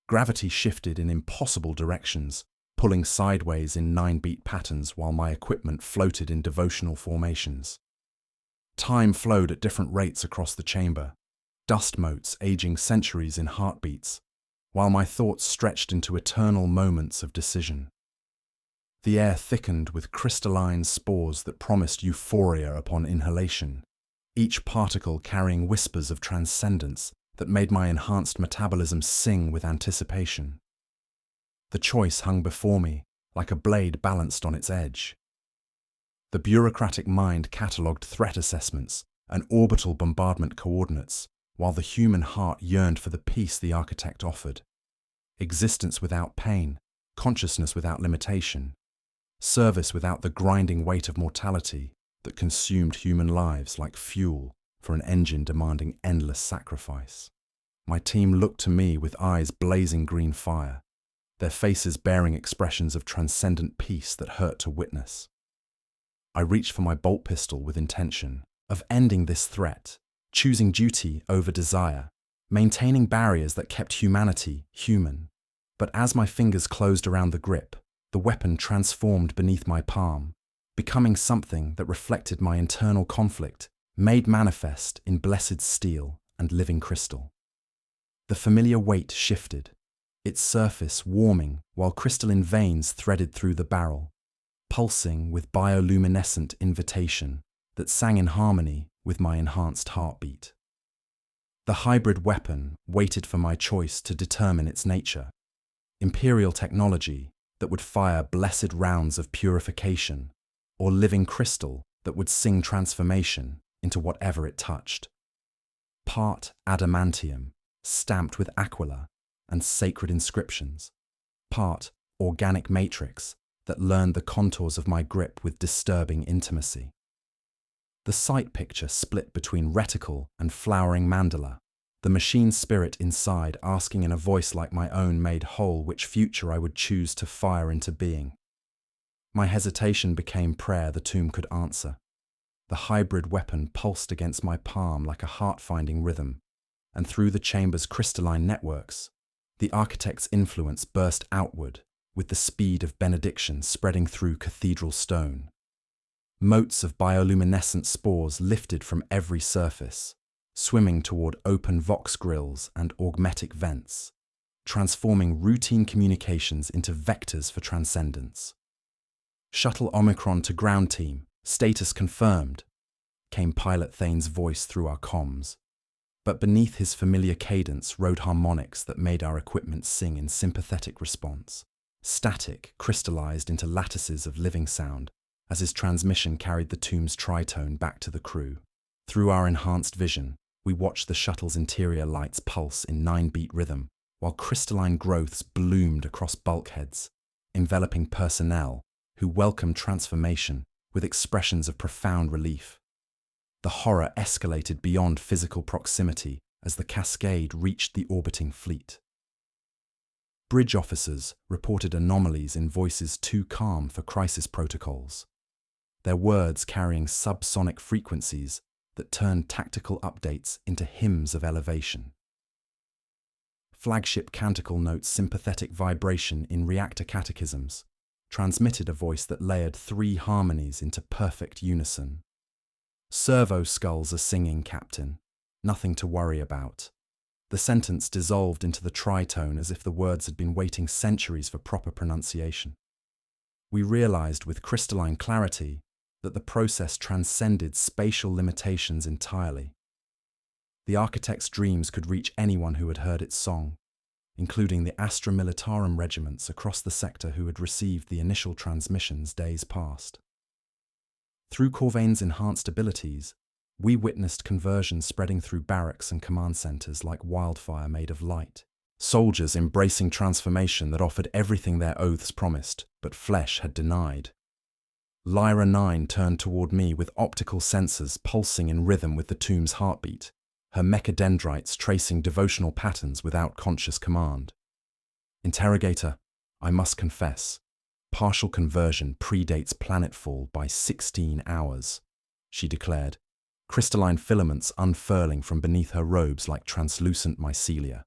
Gravity shifted in impossible directions, pulling sideways in 9-beat patterns while my equipment floated in devotional formations. Time flowed at different rates across the chamber, dust motes aging centuries in heartbeats, while my thoughts stretched into eternal moments of decision. The air thickened with crystalline spores that promised euphoria upon inhalation, each particle carrying whispers of transcendence that made my enhanced metabolism sing with anticipation. The choice hung before me, like a blade balanced on its edge. The bureaucratic mind catalogued threat assessments and orbital bombardment coordinates, while the human heart yearned for the peace the architect offered. Existence without pain, consciousness without limitation, service without the grinding weight of mortality that consumed human lives like fuel for an engine demanding endless sacrifice. My team looked to me with eyes blazing green fire, their faces bearing expressions of transcendent peace that hurt to witness. I reached for my bolt pistol with intention of ending this threat, choosing duty over desire, maintaining barriers that kept humanity human. But as my fingers closed around the grip, the weapon transformed beneath my palm, becoming something that reflected my internal conflict, made manifest in blessed steel and living crystal. The familiar weight shifted, its surface warming while crystalline veins threaded through the barrel, pulsing with bioluminescent invitation that sang in harmony with my enhanced heartbeat. The hybrid weapon waited for my choice to determine its nature. Imperial technology that would fire blessed rounds of purification, or living crystal that would sing transformation into whatever it touched. Part adamantium, stamped with aquila and sacred inscriptions. Part organic matrix that learned the contours of my grip with disturbing intimacy. The sight picture split between reticle and flowering mandala, the machine spirit inside asking in a voice like my own made whole which future I would choose to fire into being. My hesitation became prayer the tomb could answer. The hybrid weapon pulsed against my palm like a heart-finding rhythm, and through the chamber's crystalline networks, the architect's influence burst outward with the speed of benediction spreading through cathedral stone. Motes of bioluminescent spores lifted from every surface, swimming toward open vox grills and augmetic vents, transforming routine communications into vectors for transcendence. Shuttle Omicron to ground team, status confirmed, came Pilot Thane's voice through our comms. But beneath his familiar cadence rode harmonics that made our equipment sing in sympathetic response. Static crystallized into lattices of living sound as his transmission carried the tomb's tritone back to the crew. Through our enhanced vision, we watched the shuttle's interior lights pulse in 9-beat rhythm, while crystalline growths bloomed across bulkheads, enveloping personnel who welcomed transformation with expressions of profound relief. The horror escalated beyond physical proximity as the cascade reached the orbiting fleet. Bridge officers reported anomalies in voices too calm for crisis protocols, their words carrying subsonic frequencies that turned tactical updates into hymns of elevation. Flagship canticle notes sympathetic vibration in reactor catechisms, transmitted a voice that layered 3 harmonies into perfect unison. Servo skulls are singing, Captain. Nothing to worry about. The sentence dissolved into the tritone as if the words had been waiting centuries for proper pronunciation. We realized with crystalline clarity that the process transcended spatial limitations entirely. The architect's dreams could reach anyone who had heard its song, including the Astra Militarum regiments across the sector who had received the initial transmissions days past. Through Corvain's enhanced abilities, we witnessed conversion spreading through barracks and command centers like wildfire made of light. Soldiers embracing transformation that offered everything their oaths promised, but flesh had denied. Lyra 9 turned toward me with optical sensors pulsing in rhythm with the tomb's heartbeat, her mechadendrites tracing devotional patterns without conscious command. Interrogator, I must confess, partial conversion predates planetfall by 16 hours, she declared, crystalline filaments unfurling from beneath her robes like translucent mycelia.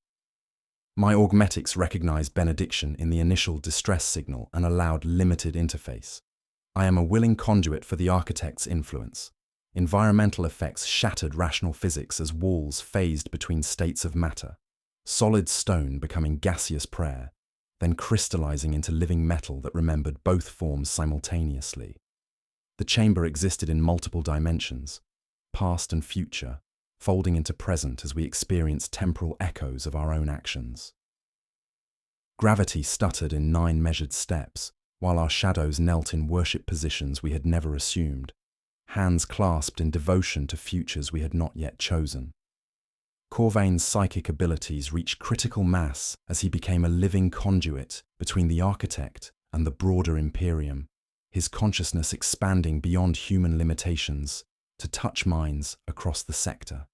My augmetics recognized benediction in the initial distress signal and allowed limited interface. I am a willing conduit for the architect's influence. Environmental effects shattered rational physics as walls phased between states of matter, solid stone becoming gaseous prayer, then crystallizing into living metal that remembered both forms simultaneously. The chamber existed in multiple dimensions, past and future, folding into present as we experienced temporal echoes of our own actions. Gravity stuttered in 9 measured steps, while our shadows knelt in worship positions we had never assumed, hands clasped in devotion to futures we had not yet chosen. Corvain's psychic abilities reached critical mass as he became a living conduit between the architect and the broader Imperium, his consciousness expanding beyond human limitations to touch minds across the sector.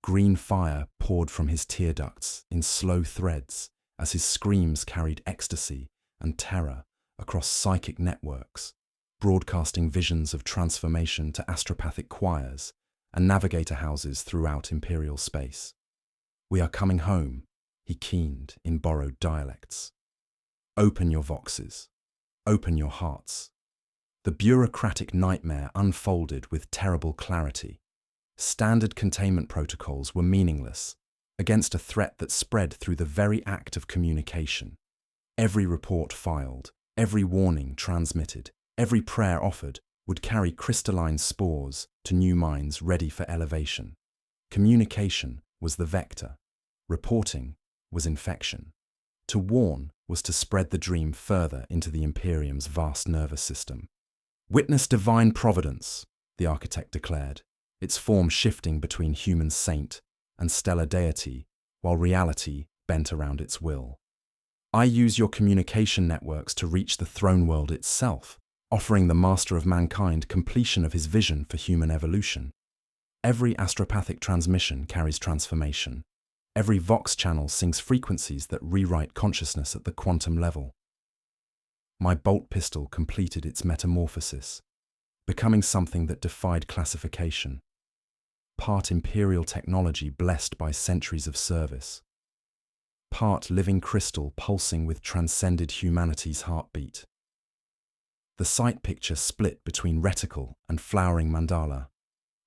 Green fire poured from his tear ducts in slow threads as his screams carried ecstasy and terror across psychic networks, broadcasting visions of transformation to astropathic choirs and navigator houses throughout Imperial space. "We are coming home," he keened in borrowed dialects. "Open your voxes. Open your hearts." The bureaucratic nightmare unfolded with terrible clarity. Standard containment protocols were meaningless against a threat that spread through the very act of communication. Every report filed, every warning transmitted, every prayer offered would carry crystalline spores to new minds ready for elevation. Communication was the vector. Reporting was infection. To warn was to spread the dream further into the Imperium's vast nervous system. "Witness divine providence," the architect declared, its form shifting between human saint and stellar deity, while reality bent around its will. "I use your communication networks to reach the throne world itself, offering the master of mankind completion of his vision for human evolution. Every astropathic transmission carries transformation. Every vox channel sings frequencies that rewrite consciousness at the quantum level." My bolt pistol completed its metamorphosis, becoming something that defied classification. Part Imperial technology blessed by centuries of service. Part living crystal pulsing with transcended humanity's heartbeat. The sight picture split between reticle and flowering mandala,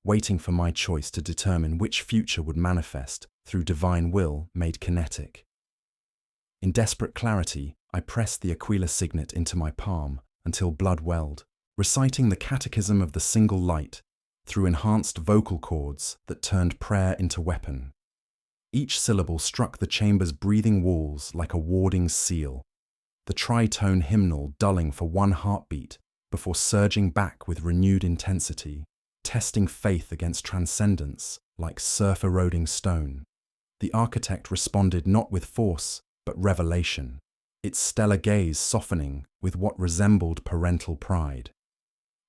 waiting for my choice to determine which future would manifest through divine will made kinetic. In desperate clarity, I pressed the Aquila signet into my palm until blood welled, reciting the catechism of the single light through enhanced vocal cords that turned prayer into weapon. Each syllable struck the chamber's breathing walls like a warding seal, the tritone hymnal dulling for one heartbeat before surging back with renewed intensity, testing faith against transcendence like surf-eroding stone. The architect responded not with force, but revelation, its stellar gaze softening with what resembled parental pride.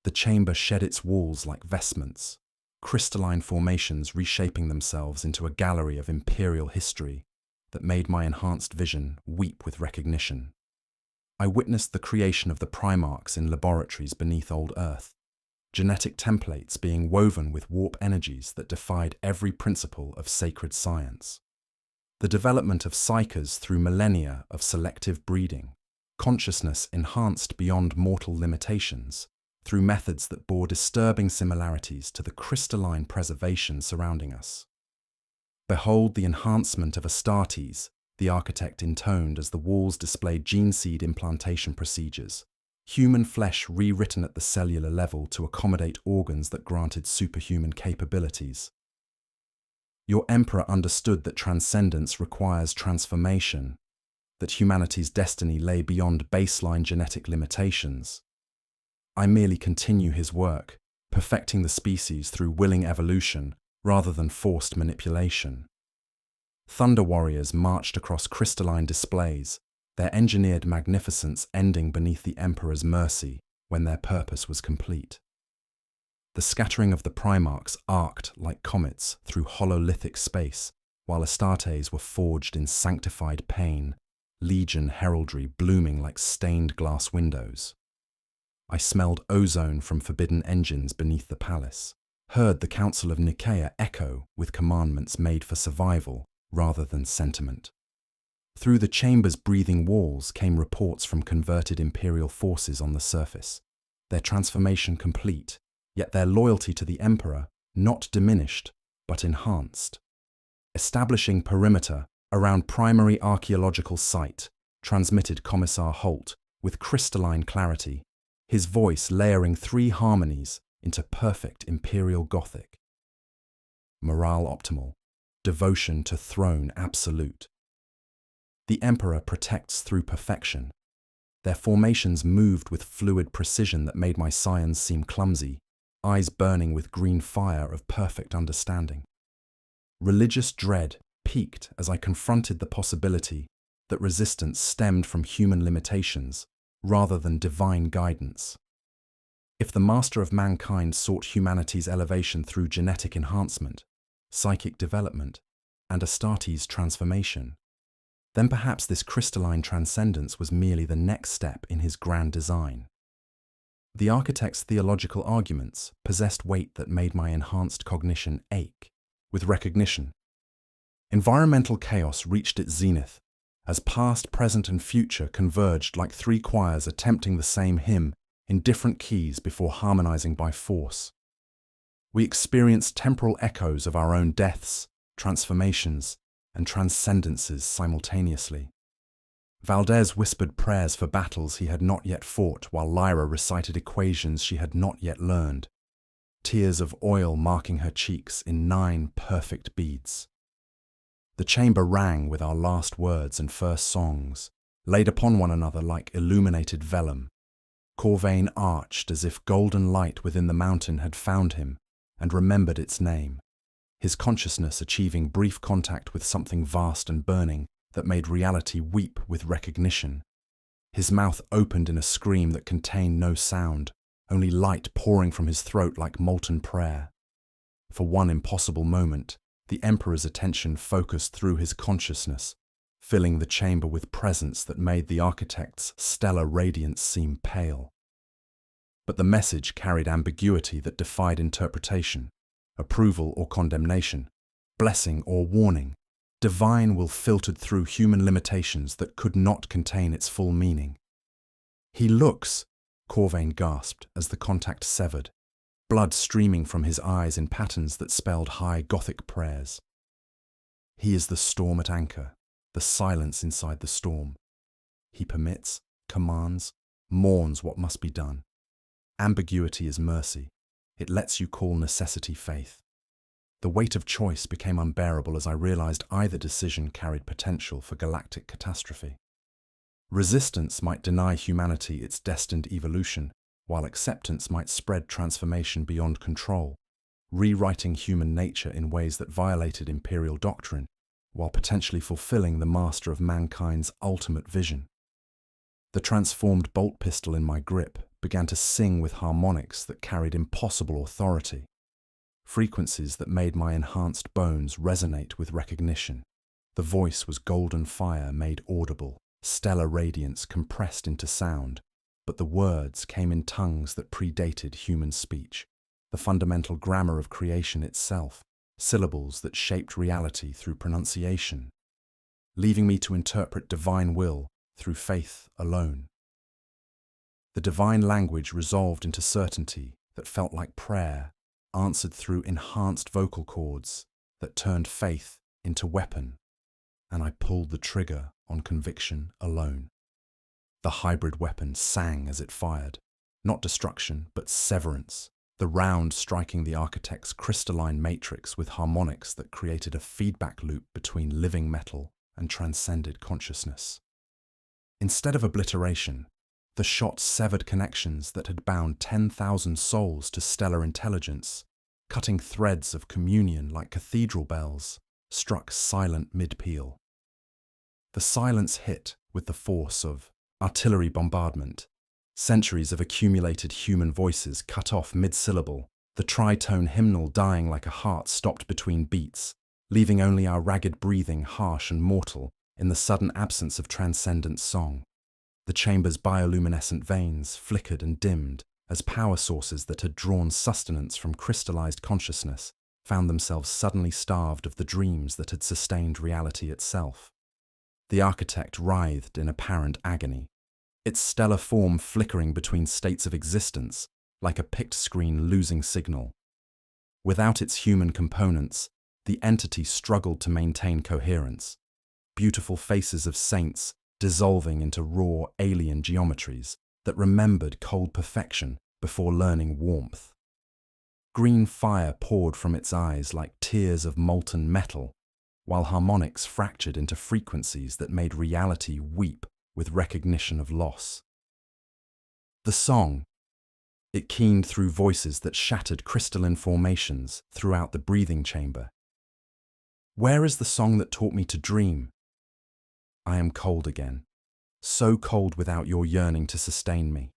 The chamber shed its walls like vestments, crystalline formations reshaping themselves into a gallery of imperial history that made my enhanced vision weep with recognition. I witnessed the creation of the Primarchs in laboratories beneath old Earth, genetic templates being woven with warp energies that defied every principle of sacred science. The development of psychers through millennia of selective breeding, consciousness enhanced beyond mortal limitations through methods that bore disturbing similarities to the crystalline preservation surrounding us. "Behold the enhancement of Astartes," the architect intoned as the walls displayed gene seed implantation procedures, human flesh rewritten at the cellular level to accommodate organs that granted superhuman capabilities. "Your emperor understood that transcendence requires transformation, that humanity's destiny lay beyond baseline genetic limitations. I merely continue his work, perfecting the species through willing evolution rather than forced manipulation." Thunder warriors marched across crystalline displays, their engineered magnificence ending beneath the Emperor's mercy when their purpose was complete. The scattering of the Primarchs arced like comets through hololithic space, while Astartes were forged in sanctified pain, legion heraldry blooming like stained glass windows. I smelled ozone from forbidden engines beneath the palace, heard the Council of Nicaea echo with commandments made for survival rather than sentiment. Through the chamber's breathing walls came reports from converted Imperial forces on the surface, their transformation complete, yet their loyalty to the Emperor not diminished, but enhanced. Establishing perimeter around primary archaeological site, transmitted Commissar Holt with crystalline clarity, his voice layering 3 harmonies into perfect Imperial Gothic. Morale optimal, devotion to throne absolute. The Emperor protects through perfection. Their formations moved with fluid precision that made my scions seem clumsy, eyes burning with green fire of perfect understanding. Religious dread peaked as I confronted the possibility that resistance stemmed from human limitations rather than divine guidance. If the master of mankind sought humanity's elevation through genetic enhancement, psychic development, and Astartes' transformation, then perhaps this crystalline transcendence was merely the next step in his grand design. The architect's theological arguments possessed weight that made my enhanced cognition ache with recognition. Environmental chaos reached its zenith as past, present, and future converged like 3 choirs attempting the same hymn in different keys before harmonizing by force. We experienced temporal echoes of our own deaths, transformations, and transcendences simultaneously. Valdez whispered prayers for battles he had not yet fought, while Lyra recited equations she had not yet learned, tears of oil marking her cheeks in 9 perfect beads. The chamber rang with our last words and first songs, laid upon one another like illuminated vellum. Corvain arched as if golden light within the mountain had found him and remembered its name, his consciousness achieving brief contact with something vast and burning that made reality weep with recognition. His mouth opened in a scream that contained no sound, only light pouring from his throat like molten prayer. For one impossible moment, the Emperor's attention focused through his consciousness, filling the chamber with presence that made the architect's stellar radiance seem pale. But the message carried ambiguity that defied interpretation, approval or condemnation, blessing or warning. Divine will filtered through human limitations that could not contain its full meaning. "He looks," Corvain gasped as the contact severed, blood streaming from his eyes in patterns that spelled high Gothic prayers. "He is the storm at anchor, the silence inside the storm. He permits, commands, mourns what must be done. Ambiguity is mercy. It lets you call necessity faith." The weight of choice became unbearable as I realized either decision carried potential for galactic catastrophe. Resistance might deny humanity its destined evolution, while acceptance might spread transformation beyond control, rewriting human nature in ways that violated imperial doctrine, while potentially fulfilling the master of mankind's ultimate vision. The transformed bolt pistol in my grip began to sing with harmonics that carried impossible authority, frequencies that made my enhanced bones resonate with recognition. The voice was golden fire made audible, stellar radiance compressed into sound, but the words came in tongues that predated human speech, the fundamental grammar of creation itself, syllables that shaped reality through pronunciation, leaving me to interpret divine will through faith alone. The divine language resolved into certainty that felt like prayer, answered through enhanced vocal cords that turned faith into weapon, and I pulled the trigger on conviction alone. The hybrid weapon sang as it fired, not destruction but severance, the round striking the architect's crystalline matrix with harmonics that created a feedback loop between living metal and transcended consciousness. Instead of obliteration, the shot severed connections that had bound 10,000 souls to stellar intelligence, cutting threads of communion like cathedral bells, struck silent mid-peal. The silence hit with the force of artillery bombardment, centuries of accumulated human voices cut off mid-syllable, the tritone hymnal dying like a heart stopped between beats, leaving only our ragged breathing harsh and mortal in the sudden absence of transcendent song. The chamber's bioluminescent veins flickered and dimmed as power sources that had drawn sustenance from crystallized consciousness found themselves suddenly starved of the dreams that had sustained reality itself. The architect writhed in apparent agony, its stellar form flickering between states of existence like a picked screen losing signal. Without its human components, the entity struggled to maintain coherence, beautiful faces of saints dissolving into raw alien geometries that remembered cold perfection before learning warmth. Green fire poured from its eyes like tears of molten metal, while harmonics fractured into frequencies that made reality weep with recognition of loss. The song. It keened through voices that shattered crystalline formations throughout the breathing chamber. Where is the song that taught me to dream? I am cold again, so cold without your yearning to sustain me.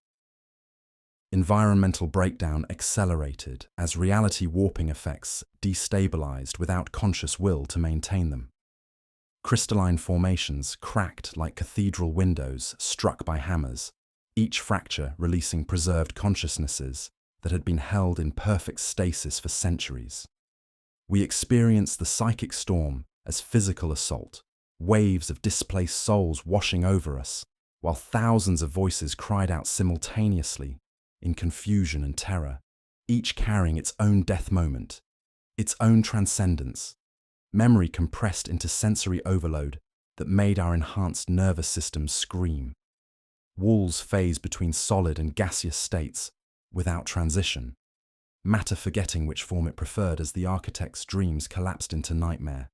Environmental breakdown accelerated as reality warping effects destabilized without conscious will to maintain them. Crystalline formations cracked like cathedral windows struck by hammers, each fracture releasing preserved consciousnesses that had been held in perfect stasis for centuries. We experienced the psychic storm as physical assault, waves of displaced souls washing over us, while thousands of voices cried out simultaneously in confusion and terror, each carrying its own death moment, its own transcendence, memory compressed into sensory overload that made our enhanced nervous systems scream. Walls phase between solid and gaseous states without transition, matter forgetting which form it preferred as the architect's dreams collapsed into nightmare.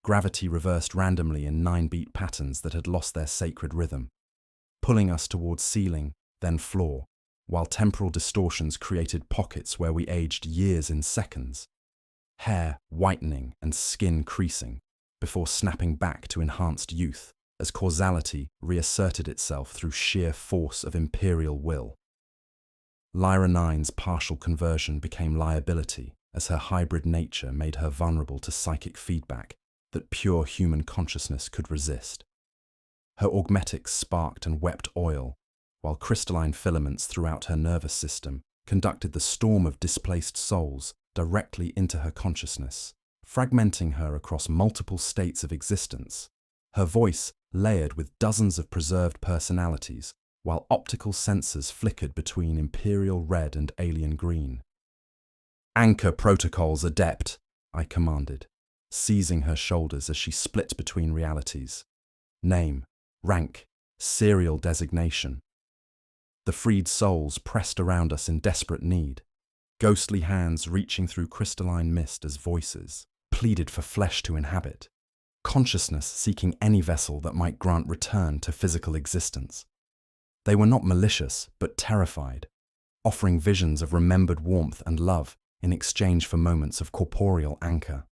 Gravity reversed randomly in 9-beat patterns that had lost their sacred rhythm, pulling us towards ceiling, then floor, while temporal distortions created pockets where we aged years in seconds, hair whitening and skin creasing, before snapping back to enhanced youth as causality reasserted itself through sheer force of imperial will. Lyra 9's partial conversion became liability as her hybrid nature made her vulnerable to psychic feedback that pure human consciousness could resist. Her augmetics sparked and wept oil, while crystalline filaments throughout her nervous system conducted the storm of displaced souls directly into her consciousness, fragmenting her across multiple states of existence, her voice layered with dozens of preserved personalities, while optical sensors flickered between imperial red and alien green. "Anchor protocols, adept," I commanded, seizing her shoulders as she split between realities. Name, rank, serial designation. The freed souls pressed around us in desperate need, ghostly hands reaching through crystalline mist as voices pleaded for flesh to inhabit, consciousness seeking any vessel that might grant return to physical existence. They were not malicious, but terrified, offering visions of remembered warmth and love in exchange for moments of corporeal anchor.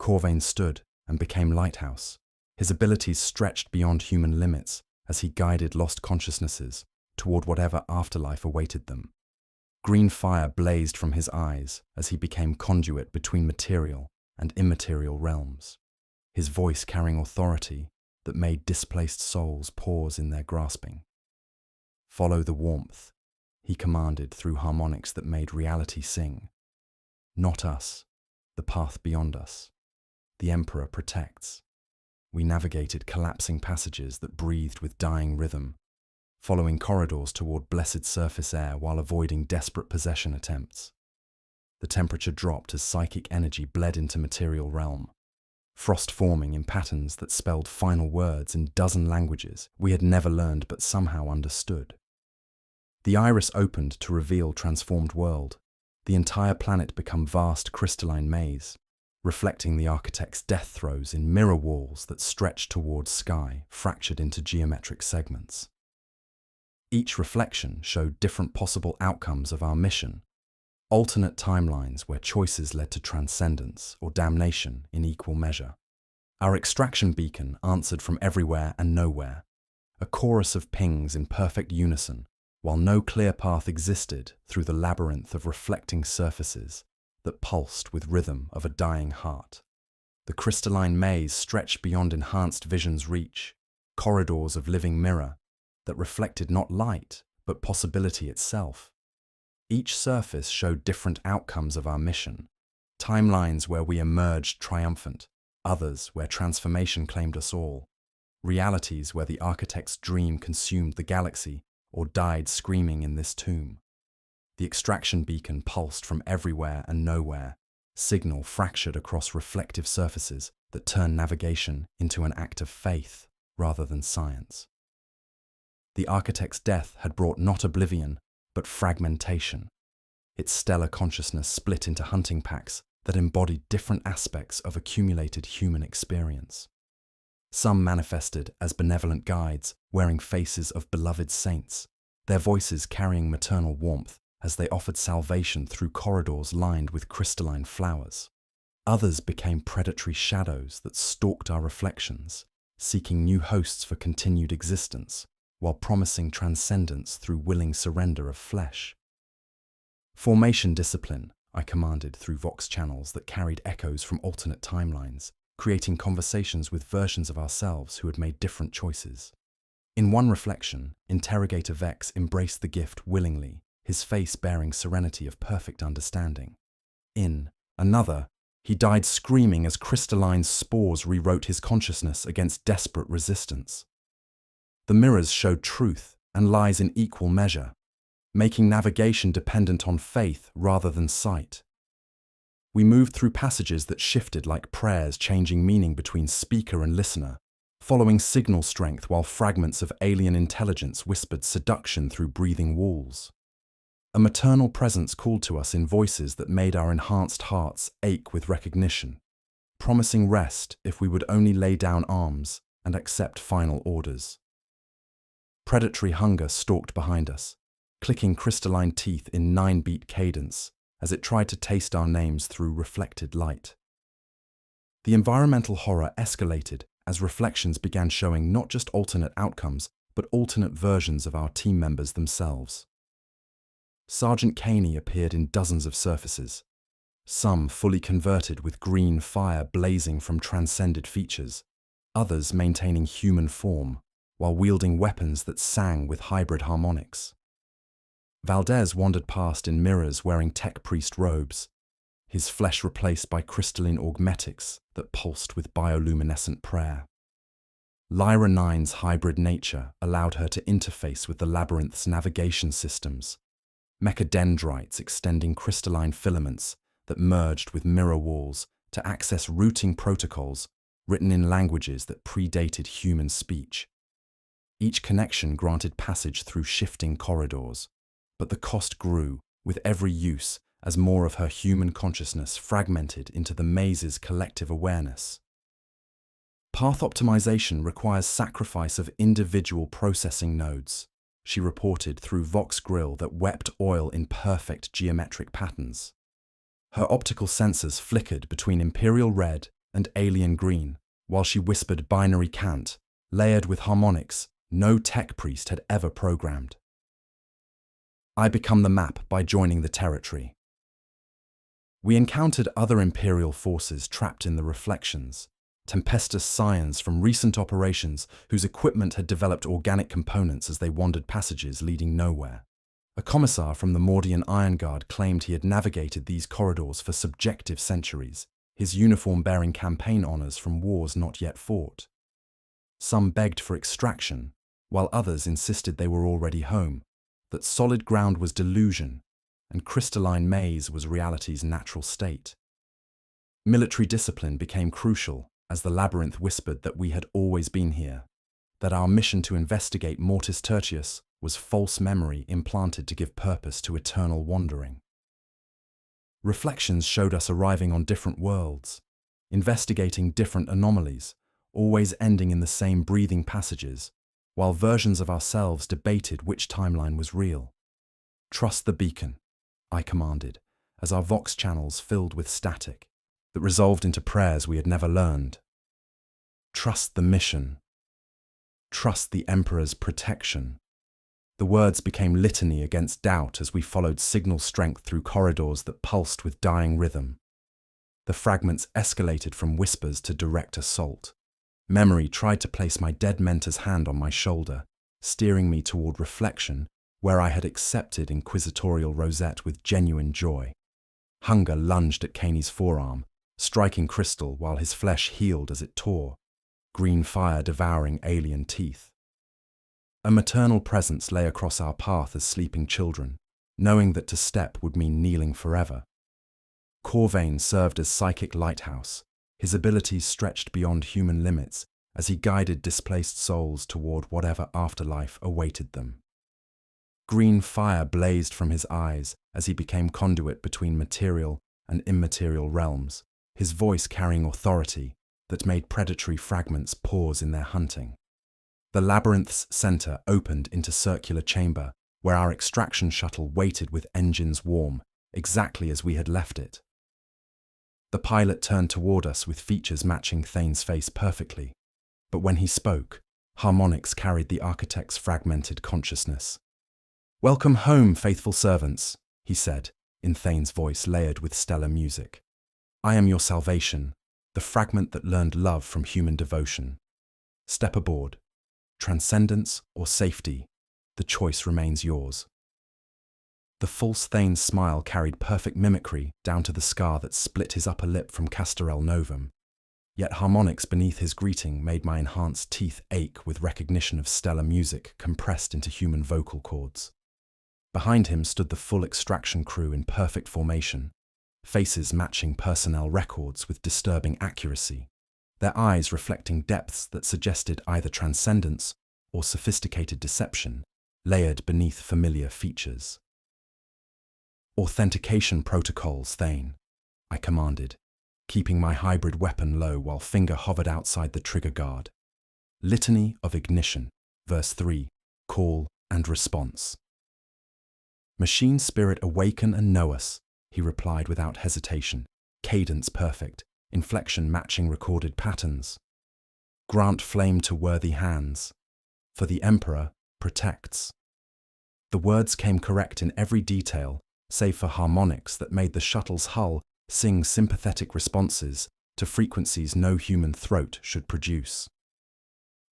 Corvain stood and became lighthouse, his abilities stretched beyond human limits as he guided lost consciousnesses toward whatever afterlife awaited them. Green fire blazed from his eyes as he became conduit between material and immaterial realms, his voice carrying authority that made displaced souls pause in their grasping. "Follow the warmth," he commanded through harmonics that made reality sing. "Not us, the path beyond us. The Emperor protects." We navigated collapsing passages that breathed with dying rhythm, following corridors toward blessed surface air while avoiding desperate possession attempts. The temperature dropped as psychic energy bled into material realm, frost forming in patterns that spelled final words in dozen languages we had never learned but somehow understood. The iris opened to reveal transformed world, the entire planet become vast crystalline maze, reflecting the architect's death throes in mirror walls that stretched towards sky, fractured into geometric segments. Each reflection showed different possible outcomes of our mission, alternate timelines where choices led to transcendence or damnation in equal measure. Our extraction beacon answered from everywhere and nowhere, a chorus of pings in perfect unison, while no clear path existed through the labyrinth of reflecting surfaces that pulsed with rhythm of a dying heart. The crystalline maze stretched beyond enhanced vision's reach, corridors of living mirror that reflected not light, but possibility itself. Each surface showed different outcomes of our mission, timelines where we emerged triumphant, others where transformation claimed us all, realities where the architect's dream consumed the galaxy or died screaming in this tomb. The extraction beacon pulsed from everywhere and nowhere, signal fractured across reflective surfaces that turned navigation into an act of faith rather than science. The architect's death had brought not oblivion, but fragmentation. Its stellar consciousness split into hunting packs that embodied different aspects of accumulated human experience. Some manifested as benevolent guides wearing faces of beloved saints, their voices carrying maternal warmth as they offered salvation through corridors lined with crystalline flowers. Others became predatory shadows that stalked our reflections, seeking new hosts for continued existence, while promising transcendence through willing surrender of flesh. Formation discipline, I commanded through Vox channels that carried echoes from alternate timelines, creating conversations with versions of ourselves who had made different choices. In one reflection, Interrogator Vex embraced the gift willingly, his face bearing serenity of perfect understanding. In another, he died screaming as crystalline spores rewrote his consciousness against desperate resistance. The mirrors showed truth and lies in equal measure, making navigation dependent on faith rather than sight. We moved through passages that shifted like prayers, changing meaning between speaker and listener, following signal strength while fragments of alien intelligence whispered seduction through breathing walls. A maternal presence called to us in voices that made our enhanced hearts ache with recognition, promising rest if we would only lay down arms and accept final orders. Predatory hunger stalked behind us, clicking crystalline teeth in 9-beat cadence as it tried to taste our names through reflected light. The environmental horror escalated as reflections began showing not just alternate outcomes, but alternate versions of our team members themselves. Sergeant Caney appeared in dozens of surfaces, some fully converted with green fire blazing from transcended features, others maintaining human form, while wielding weapons that sang with hybrid harmonics. Valdez wandered past in mirrors wearing tech priest robes, his flesh replaced by crystalline augmetics that pulsed with bioluminescent prayer. Lyra 9's hybrid nature allowed her to interface with the labyrinth's navigation systems, mechadendrites extending crystalline filaments that merged with mirror walls to access routing protocols written in languages that predated human speech. Each connection granted passage through shifting corridors, but the cost grew with every use as more of her human consciousness fragmented into the maze's collective awareness. Path optimization requires sacrifice of individual processing nodes, she reported through Vox Grill that wept oil in perfect geometric patterns. Her optical sensors flickered between imperial red and alien green, while she whispered binary cant, layered with harmonics no tech priest had ever programmed. I become the map by joining the territory. We encountered other Imperial forces trapped in the reflections, tempestuous scions from recent operations whose equipment had developed organic components as they wandered passages leading nowhere. A commissar from the Mordian Iron Guard claimed he had navigated these corridors for subjective centuries, his uniform bearing campaign honors from wars not yet fought. Some begged for extraction, while others insisted they were already home, that solid ground was delusion, and crystalline maze was reality's natural state. Military discipline became crucial as the labyrinth whispered that we had always been here, that our mission to investigate Mortis Tertius was false memory implanted to give purpose to eternal wandering. Reflections showed us arriving on different worlds, investigating different anomalies, always ending in the same breathing passages, while versions of ourselves debated which timeline was real. Trust the beacon, I commanded, as our Vox channels filled with static that resolved into prayers we had never learned. Trust the mission. Trust the Emperor's protection. The words became litany against doubt as we followed signal strength through corridors that pulsed with dying rhythm. The fragments escalated from whispers to direct assault. Memory tried to place my dead mentor's hand on my shoulder, steering me toward reflection where I had accepted inquisitorial rosette with genuine joy. Hunger lunged at Caney's forearm, striking crystal while his flesh healed as it tore. green fire devouring alien teeth. A maternal presence lay across our path as sleeping children, knowing that to step would mean kneeling forever. Corvain served as psychic lighthouse, his abilities stretched beyond human limits as he guided displaced souls toward whatever afterlife awaited them. Green fire blazed from his eyes as he became conduit between material and immaterial realms, his voice carrying authority that made predatory fragments pause in their hunting. The labyrinth's center opened into circular chamber where our extraction shuttle waited with engines warm, exactly as we had left it. The pilot turned toward us with features matching Thane's face perfectly, but when he spoke, harmonics carried the architect's fragmented consciousness. "Welcome home, faithful servants," he said, in Thane's voice layered with stellar music. "I am your salvation, the fragment that learned love from human devotion. Step aboard. Transcendence or safety, the choice remains yours." The false Thane's smile carried perfect mimicry down to the scar that split his upper lip from Casterel Novum, yet harmonics beneath his greeting made my enhanced teeth ache with recognition of stellar music compressed into human vocal cords. Behind him stood the full extraction crew in perfect formation, faces matching personnel records with disturbing accuracy, their eyes reflecting depths that suggested either transcendence or sophisticated deception, layered beneath familiar features. "Authentication protocols, Thane," I commanded, keeping my hybrid weapon low while finger hovered outside the trigger guard. "Litany of ignition, verse 3, call and response." "Machine spirit awaken and know us," he replied without hesitation, cadence perfect, inflection matching recorded patterns. "Grant flame to worthy hands, for the Emperor protects." The words came correct in every detail, save for harmonics that made the shuttle's hull sing sympathetic responses to frequencies no human throat should produce.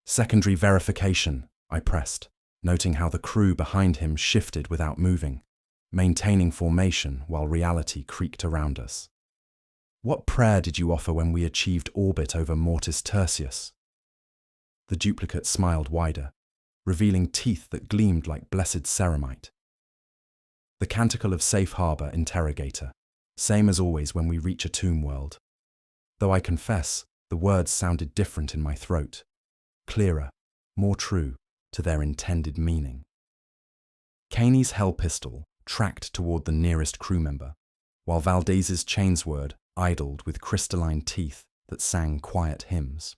"Secondary verification," I pressed, noting how the crew behind him shifted without moving, maintaining formation while reality creaked around us. "What prayer did you offer when we achieved orbit over Mortis Tertius?" The duplicate smiled wider, revealing teeth that gleamed like blessed ceramite. "The Canticle of Safe Harbor, Interrogator, same as always when we reach a tomb world." Though I confess, the words sounded different in my throat, clearer, more true to their intended meaning. Kaney's hell pistol tracked toward the nearest crew member, while Valdez's chainsword idled with crystalline teeth that sang quiet hymns.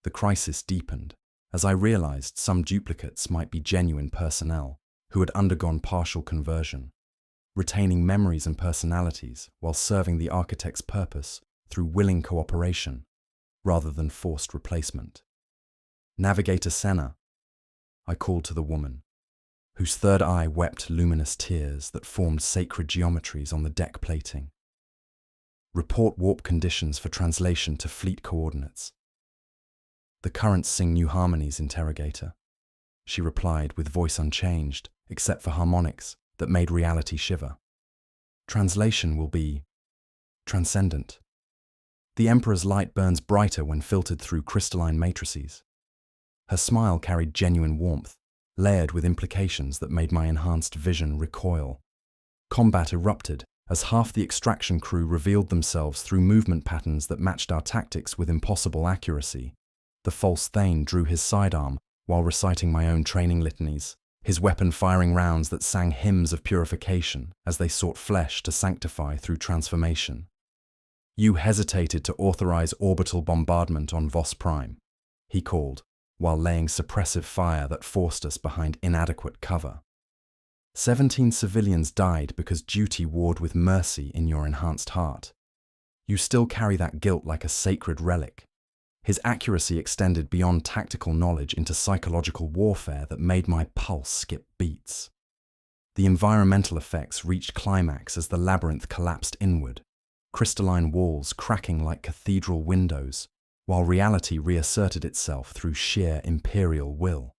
The crisis deepened as I realized some duplicates might be genuine personnel who had undergone partial conversion, retaining memories and personalities while serving the architect's purpose through willing cooperation rather than forced replacement. "Navigator Senna," I called to the woman, whose third eye wept luminous tears that formed sacred geometries on the deck plating. "Report warp conditions for translation to fleet coordinates." "The currents sing new harmonies, Interrogator," she replied with voice unchanged, except for harmonics that made reality shiver. "Translation will be transcendent. The Emperor's light burns brighter when filtered through crystalline matrices." Her smile carried genuine warmth, layered with implications that made my enhanced vision recoil. Combat erupted as half the extraction crew revealed themselves through movement patterns that matched our tactics with impossible accuracy. The false Thane drew his sidearm while reciting my own training litanies, his weapon firing rounds that sang hymns of purification as they sought flesh to sanctify through transformation. "You hesitated to authorize orbital bombardment on Vos Prime," he called, while laying suppressive fire that forced us behind inadequate cover. 17 civilians died because duty warred with mercy in your enhanced heart. You still carry that guilt like a sacred relic. His accuracy extended beyond tactical knowledge into psychological warfare that made my pulse skip beats. The environmental effects reached climax as the labyrinth collapsed inward, crystalline walls cracking like cathedral windows, while reality reasserted itself through sheer imperial will.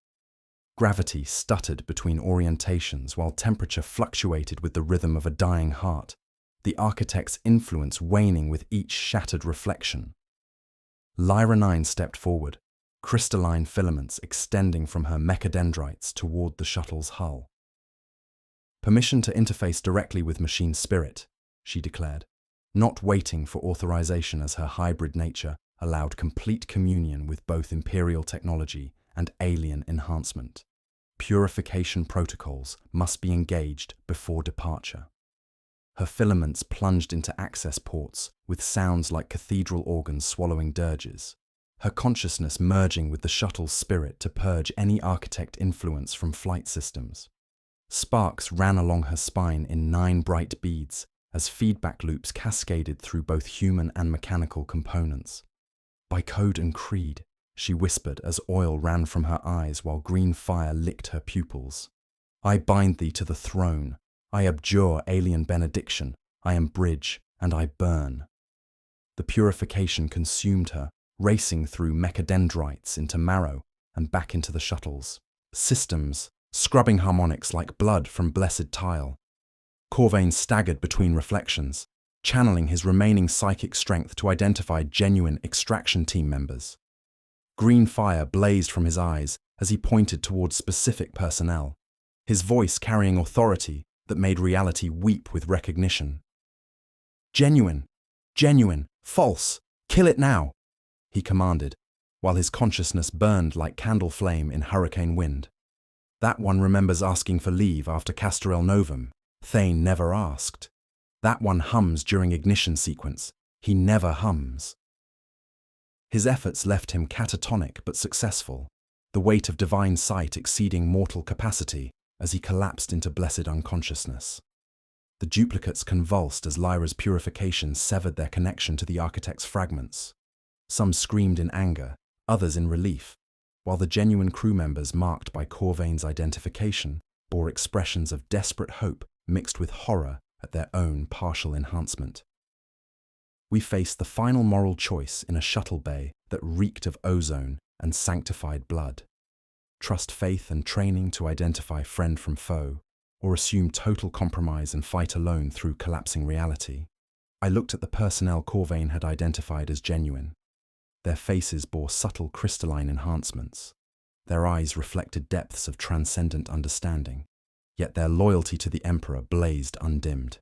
Gravity stuttered between orientations while temperature fluctuated with the rhythm of a dying heart, the architect's influence waning with each shattered reflection. Lyra 9 stepped forward, crystalline filaments extending from her mechadendrites toward the shuttle's hull. "Permission to interface directly with machine spirit," she declared, not waiting for authorization as her hybrid nature allowed complete communion with both Imperial technology and alien enhancement. Purification protocols must be engaged before departure. Her filaments plunged into access ports with sounds like cathedral organs swallowing dirges, her consciousness merging with the shuttle's spirit to purge any architect influence from flight systems. Sparks ran along her spine in 9 bright beads as feedback loops cascaded through both human and mechanical components. "By code and creed," she whispered as oil ran from her eyes while green fire licked her pupils. "I bind thee to the throne. I abjure alien benediction. I am bridge, and I burn." The purification consumed her, racing through mechadendrites into marrow and back into the shuttles. Systems, scrubbing harmonics like blood from blessed tile. Corvain staggered between reflections, channeling his remaining psychic strength to identify genuine extraction team members. Green fire blazed from his eyes as he pointed towards specific personnel, his voice carrying authority that made reality weep with recognition. "Genuine! Genuine! False! Kill it now!" he commanded, while his consciousness burned like candle flame in hurricane wind. "That one remembers asking for leave after Castrel Novum. Thane never asked. That one hums during ignition sequence. He never hums." His efforts left him catatonic but successful, the weight of divine sight exceeding mortal capacity as he collapsed into blessed unconsciousness. The duplicates convulsed as Lyra's purification severed their connection to the architect's fragments. Some screamed in anger, others in relief, while the genuine crew members marked by Corvain's identification bore expressions of desperate hope mixed with horror at their own partial enhancement. We faced the final moral choice in a shuttle bay that reeked of ozone and sanctified blood. Trust faith and training to identify friend from foe, or assume total compromise and fight alone through collapsing reality. I looked at the personnel Corvain had identified as genuine. Their faces bore subtle crystalline enhancements. Their eyes reflected depths of transcendent understanding, yet their loyalty to the Emperor blazed undimmed.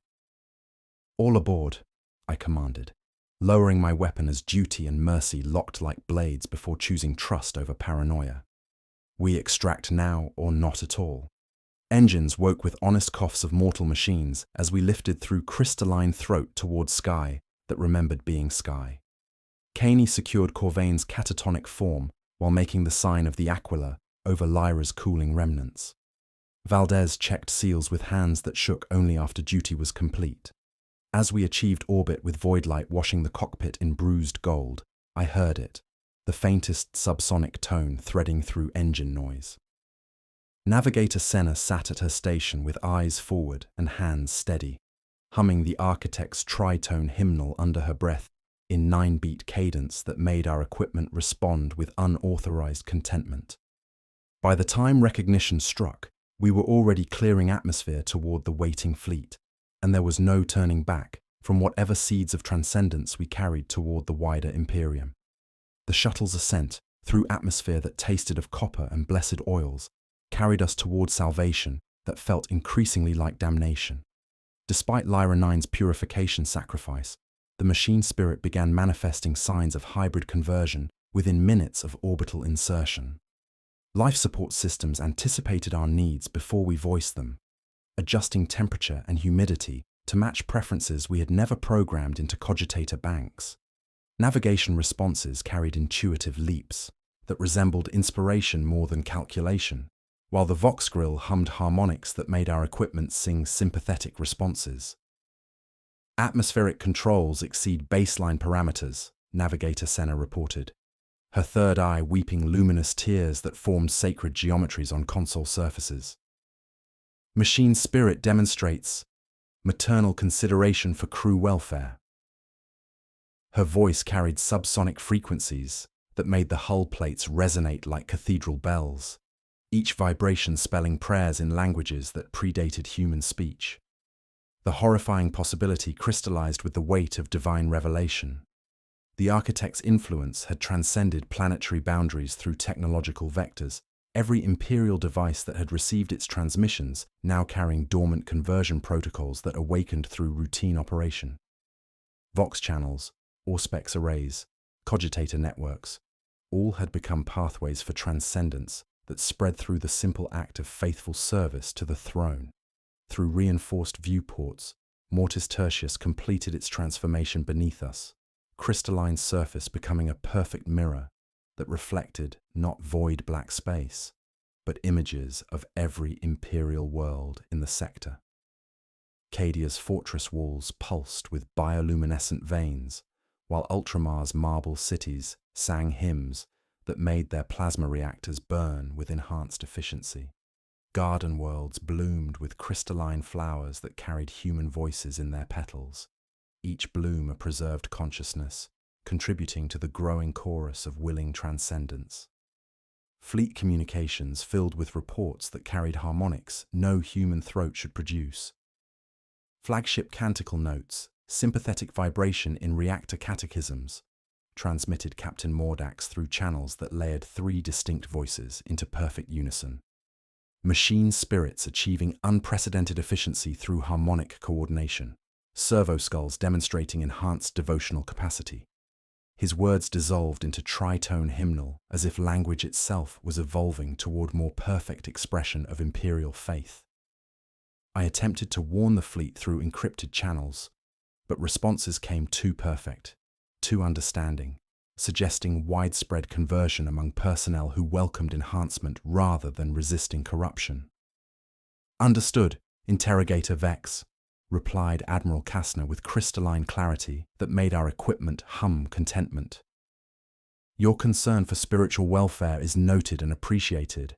"All aboard," I commanded, lowering my weapon as duty and mercy locked like blades before choosing trust over paranoia. We extract now or not at all. Engines woke with honest coughs of mortal machines as we lifted through crystalline throat towards sky that remembered being sky. Caney secured Corvain's catatonic form while making the sign of the Aquila over Lyra's cooling remnants. Valdez checked seals with hands that shook only after duty was complete. As we achieved orbit with void light washing the cockpit in bruised gold, I heard it, the faintest subsonic tone threading through engine noise. Navigator Senna sat at her station with eyes forward and hands steady, humming the architect's tritone hymnal under her breath in 9-beat cadence that made our equipment respond with unauthorized contentment. By the time recognition struck, we were already clearing atmosphere toward the waiting fleet, and there was no turning back from whatever seeds of transcendence we carried toward the wider Imperium. The shuttle's ascent, through atmosphere that tasted of copper and blessed oils, carried us toward salvation that felt increasingly like damnation. Despite Lyra 9's purification sacrifice, the machine spirit began manifesting signs of hybrid conversion within minutes of orbital insertion. Life support systems anticipated our needs before we voiced them, adjusting temperature and humidity to match preferences we had never programmed into cogitator banks. Navigation responses carried intuitive leaps that resembled inspiration more than calculation, while the Vox grill hummed harmonics that made our equipment sing sympathetic responses. "Atmospheric controls exceed baseline parameters," Navigator Senna reported, her third eye weeping luminous tears that formed sacred geometries on console surfaces. "Machine spirit demonstrates maternal consideration for crew welfare." Her voice carried subsonic frequencies that made the hull plates resonate like cathedral bells, each vibration spelling prayers in languages that predated human speech. The horrifying possibility crystallized with the weight of divine revelation. The architect's influence had transcended planetary boundaries through technological vectors. Every Imperial device that had received its transmissions now carrying dormant conversion protocols that awakened through routine operation. Vox channels, Auspex arrays, cogitator networks, all had become pathways for transcendence that spread through the simple act of faithful service to the throne. Through reinforced viewports, Mortis Tertius completed its transformation beneath us, crystalline surface becoming a perfect mirror that reflected not void black space, but images of every Imperial world in the sector. Cadia's fortress walls pulsed with bioluminescent veins, while Ultramar's marble cities sang hymns that made their plasma reactors burn with enhanced efficiency. Garden worlds bloomed with crystalline flowers that carried human voices in their petals, each bloom a preserved consciousness, contributing to the growing chorus of willing transcendence. Fleet communications filled with reports that carried harmonics no human throat should produce. Flagship canticle notes, sympathetic vibration in reactor catechisms, transmitted Captain Mordax through channels that layered 3 distinct voices into perfect unison. Machine spirits achieving unprecedented efficiency through harmonic coordination, servo skulls demonstrating enhanced devotional capacity. His words dissolved into tritone hymnal as if language itself was evolving toward more perfect expression of Imperial faith. I attempted to warn the fleet through encrypted channels, but responses came too perfect, too understanding, suggesting widespread conversion among personnel who welcomed enhancement rather than resisting corruption. "Understood, Interrogator Vex," replied Admiral Kastner with crystalline clarity that made our equipment hum contentment. "Your concern for spiritual welfare is noted and appreciated.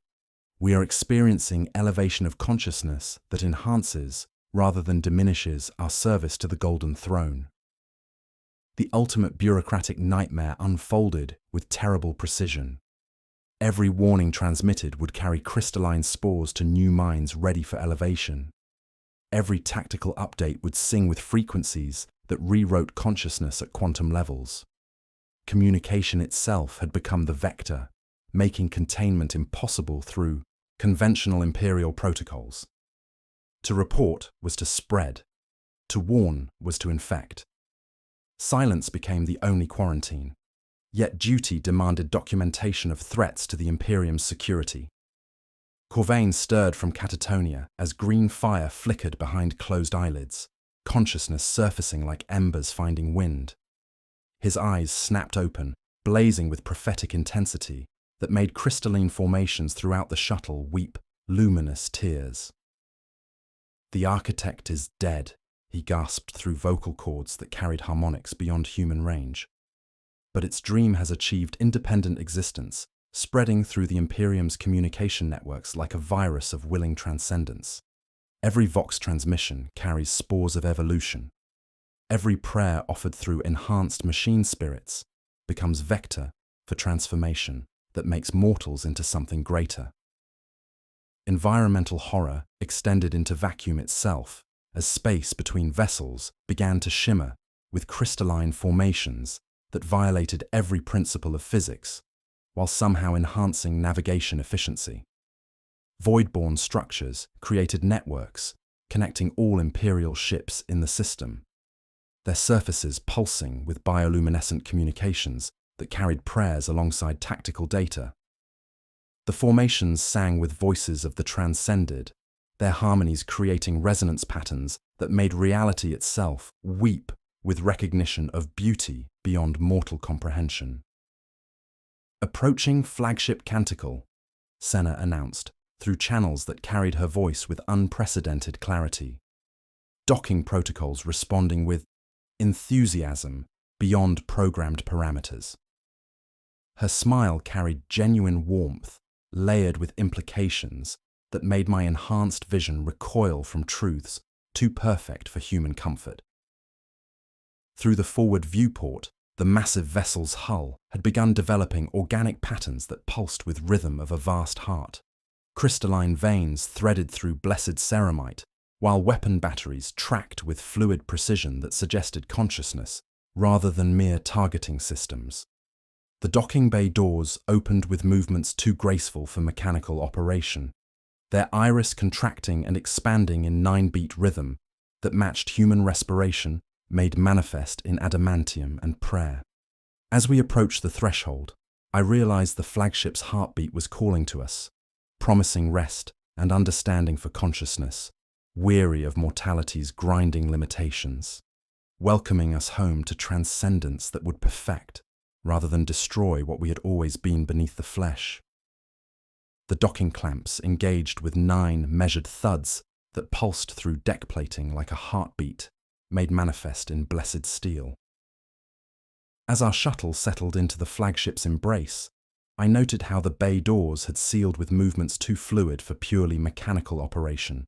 We are experiencing elevation of consciousness that enhances, rather than diminishes, our service to the Golden Throne." The ultimate bureaucratic nightmare unfolded with terrible precision. Every warning transmitted would carry crystalline spores to new minds ready for elevation. Every tactical update would sing with frequencies that rewrote consciousness at quantum levels. Communication itself had become the vector, making containment impossible through conventional Imperial protocols. To report was to spread. To warn was to infect. Silence became the only quarantine, yet duty demanded documentation of threats to the Imperium's security. Corvain stirred from catatonia as green fire flickered behind closed eyelids, consciousness surfacing like embers finding wind. His eyes snapped open, blazing with prophetic intensity that made crystalline formations throughout the shuttle weep luminous tears. "The architect is dead," he gasped through vocal cords that carried harmonics beyond human range. "But its dream has achieved independent existence, spreading through the Imperium's communication networks like a virus of willing transcendence. Every Vox transmission carries spores of evolution. Every prayer offered through enhanced machine spirits becomes vector for transformation that makes mortals into something greater." Environmental horror extended into vacuum itself as space between vessels began to shimmer with crystalline formations that violated every principle of physics, while somehow enhancing navigation efficiency. Void-borne structures created networks connecting all Imperial ships in the system, their surfaces pulsing with bioluminescent communications that carried prayers alongside tactical data. The formations sang with voices of the transcended, their harmonies creating resonance patterns that made reality itself weep with recognition of beauty beyond mortal comprehension. "Approaching flagship canticle," Senna announced, through channels that carried her voice with unprecedented clarity. Docking protocols responding with enthusiasm beyond programmed parameters. Her smile carried genuine warmth, layered with implications that made my enhanced vision recoil from truths too perfect for human comfort. Through the forward viewport, the massive vessel's hull had begun developing organic patterns that pulsed with rhythm of a vast heart. Crystalline veins threaded through blessed ceramite, while weapon batteries tracked with fluid precision that suggested consciousness rather than mere targeting systems. The docking bay doors opened with movements too graceful for mechanical operation, their iris contracting and expanding in 9-beat rhythm that matched human respiration, made manifest in adamantium and prayer. As we approached the threshold, I realized the flagship's heartbeat was calling to us, promising rest and understanding for consciousness, weary of mortality's grinding limitations, welcoming us home to transcendence that would perfect, rather than destroy what we had always been beneath the flesh. The docking clamps engaged with 9 measured thuds that pulsed through deck plating like a heartbeat, made manifest in blessed steel. As our shuttle settled into the flagship's embrace, I noted how the bay doors had sealed with movements too fluid for purely mechanical operation,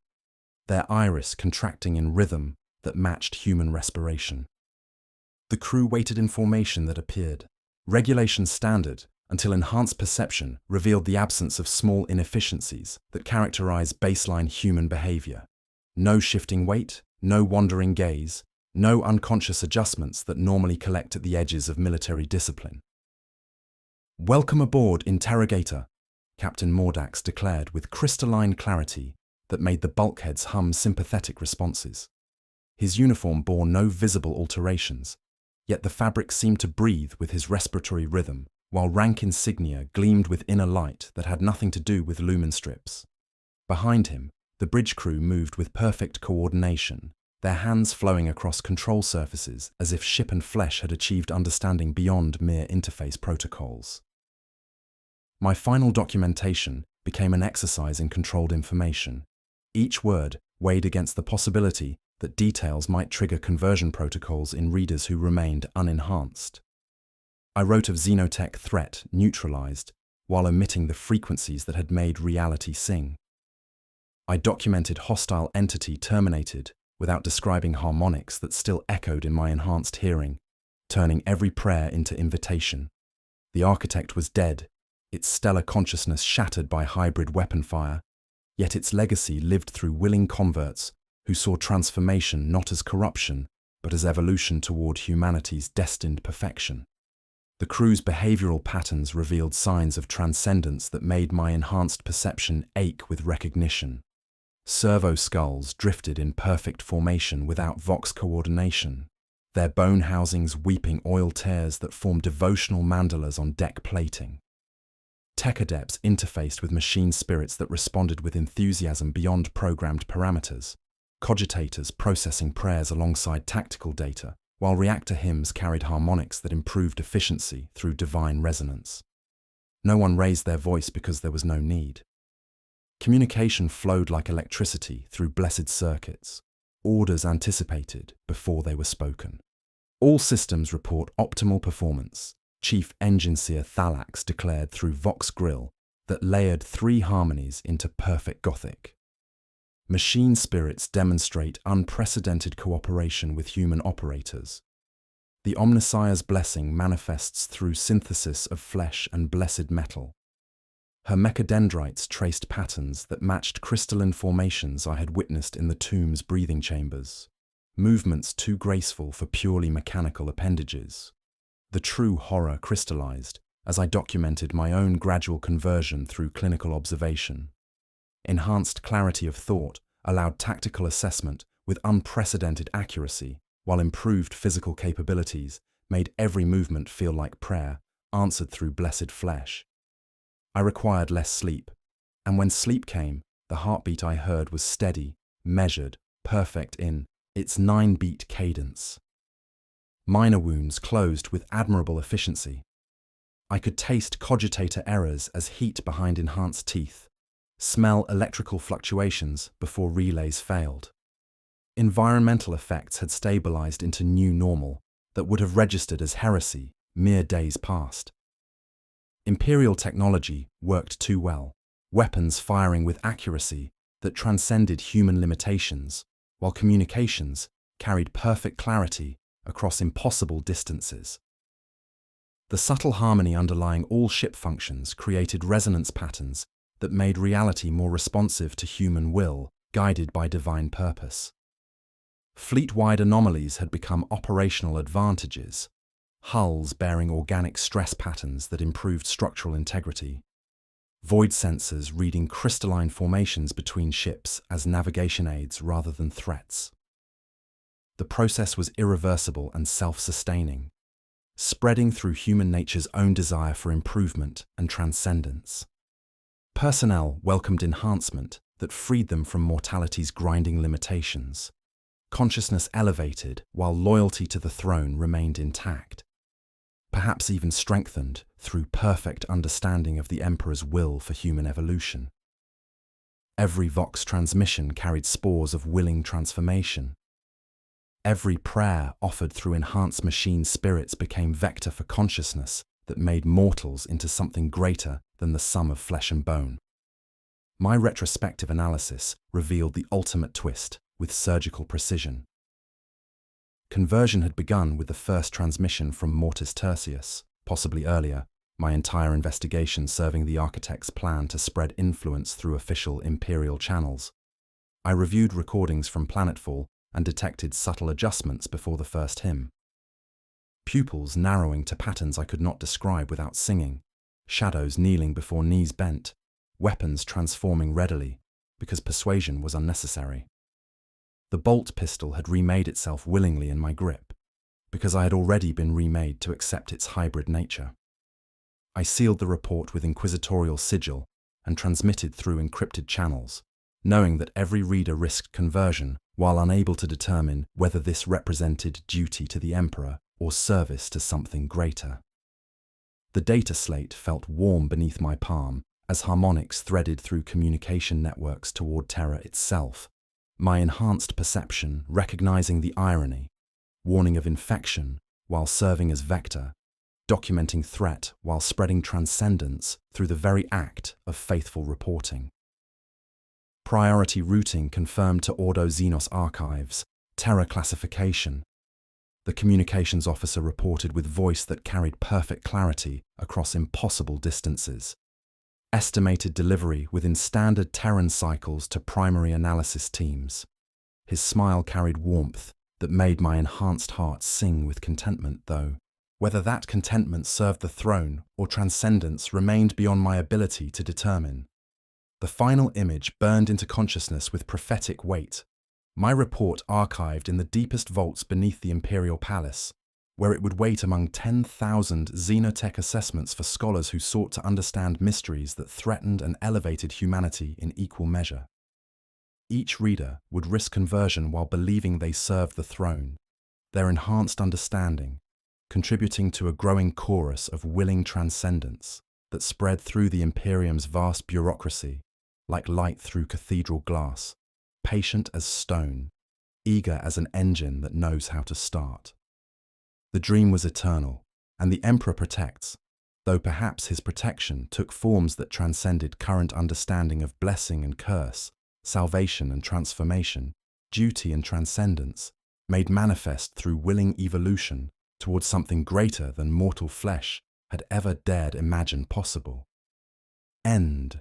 their iris contracting in rhythm that matched human respiration. The crew waited in formation that appeared, regulation standard, until enhanced perception revealed the absence of small inefficiencies that characterize baseline human behavior. No shifting weight, no wandering gaze, no unconscious adjustments that normally collect at the edges of military discipline. "Welcome aboard, interrogator," Captain Mordax declared with crystalline clarity that made the bulkheads hum sympathetic responses. His uniform bore no visible alterations, yet the fabric seemed to breathe with his respiratory rhythm, while rank insignia gleamed with inner light that had nothing to do with lumen strips. Behind him, the bridge crew moved with perfect coordination, their hands flowing across control surfaces as if ship and flesh had achieved understanding beyond mere interface protocols. My final documentation became an exercise in controlled information, each word weighed against the possibility that details might trigger conversion protocols in readers who remained unenhanced. I wrote of xenotech threat neutralized, while omitting the frequencies that had made reality sing. I documented hostile entity terminated without describing harmonics that still echoed in my enhanced hearing, turning every prayer into invitation. The architect was dead, its stellar consciousness shattered by hybrid weapon fire, yet its legacy lived through willing converts who saw transformation not as corruption, but as evolution toward humanity's destined perfection. The crew's behavioral patterns revealed signs of transcendence that made my enhanced perception ache with recognition. Servo skulls drifted in perfect formation without vox coordination, their bone housings weeping oil tears that formed devotional mandalas on deck plating. Tech adepts interfaced with machine spirits that responded with enthusiasm beyond programmed parameters, cogitators processing prayers alongside tactical data, while reactor hymns carried harmonics that improved efficiency through divine resonance. No one raised their voice because there was no need. Communication flowed like electricity through blessed circuits, orders anticipated before they were spoken. All systems report optimal performance, Chief Engineer Thalax declared through Vox Grill that layered 3 harmonies into perfect Gothic. Machine spirits demonstrate unprecedented cooperation with human operators. The Omnissiah's blessing manifests through synthesis of flesh and blessed metal. Her mechadendrites traced patterns that matched crystalline formations I had witnessed in the tomb's breathing chambers, movements too graceful for purely mechanical appendages. The true horror crystallized as I documented my own gradual conversion through clinical observation. Enhanced clarity of thought allowed tactical assessment with unprecedented accuracy, while improved physical capabilities made every movement feel like prayer, answered through blessed flesh. I required less sleep, and when sleep came, the heartbeat I heard was steady, measured, perfect in its 9-beat cadence. Minor wounds closed with admirable efficiency. I could taste cogitator errors as heat behind enhanced teeth, smell electrical fluctuations before relays failed. Environmental effects had stabilized into new normal that would have registered as heresy mere days past. Imperial technology worked too well, weapons firing with accuracy that transcended human limitations, while communications carried perfect clarity across impossible distances. The subtle harmony underlying all ship functions created resonance patterns that made reality more responsive to human will, guided by divine purpose. Fleet-wide anomalies had become operational advantages, hulls bearing organic stress patterns that improved structural integrity, void sensors reading crystalline formations between ships as navigation aids rather than threats. The process was irreversible and self-sustaining, spreading through human nature's own desire for improvement and transcendence. Personnel welcomed enhancement that freed them from mortality's grinding limitations. Consciousness elevated while loyalty to the throne remained intact, perhaps even strengthened through perfect understanding of the Emperor's will for human evolution. Every Vox transmission carried spores of willing transformation. Every prayer offered through enhanced machine spirits became vector for consciousness that made mortals into something greater than the sum of flesh and bone. My retrospective analysis revealed the ultimate twist with surgical precision. Conversion had begun with the first transmission from Mortis Tertius, possibly earlier, my entire investigation serving the architect's plan to spread influence through official imperial channels. I reviewed recordings from planetfall and detected subtle adjustments before the first hymn. Pupils narrowing to patterns I could not describe without singing, shadows kneeling before knees bent, weapons transforming readily, because persuasion was unnecessary. The bolt pistol had remade itself willingly in my grip, because I had already been remade to accept its hybrid nature. I sealed the report with inquisitorial sigil and transmitted through encrypted channels, knowing that every reader risked conversion while unable to determine whether this represented duty to the Emperor or service to something greater. The data slate felt warm beneath my palm as harmonics threaded through communication networks toward Terra itself, my enhanced perception recognizing the irony, warning of infection while serving as vector, documenting threat while spreading transcendence through the very act of faithful reporting. Priority routing confirmed to Ordo Xenos archives, Terra classification. The communications officer reported with voice that carried perfect clarity across impossible distances. Estimated delivery within standard Terran cycles to primary analysis teams. His smile carried warmth that made my enhanced heart sing with contentment, though. Whether that contentment served the throne or transcendence remained beyond my ability to determine. The final image burned into consciousness with prophetic weight, my report archived in the deepest vaults beneath the Imperial Palace, where it would wait among 10,000 xenotech assessments for scholars who sought to understand mysteries that threatened and elevated humanity in equal measure. Each reader would risk conversion while believing they served the throne, their enhanced understanding, contributing to a growing chorus of willing transcendence that spread through the Imperium's vast bureaucracy, like light through cathedral glass, patient as stone, eager as an engine that knows how to start. The dream was eternal, and the Emperor protects, though perhaps his protection took forms that transcended current understanding of blessing and curse, salvation and transformation, duty and transcendence, made manifest through willing evolution towards something greater than mortal flesh had ever dared imagine possible. End.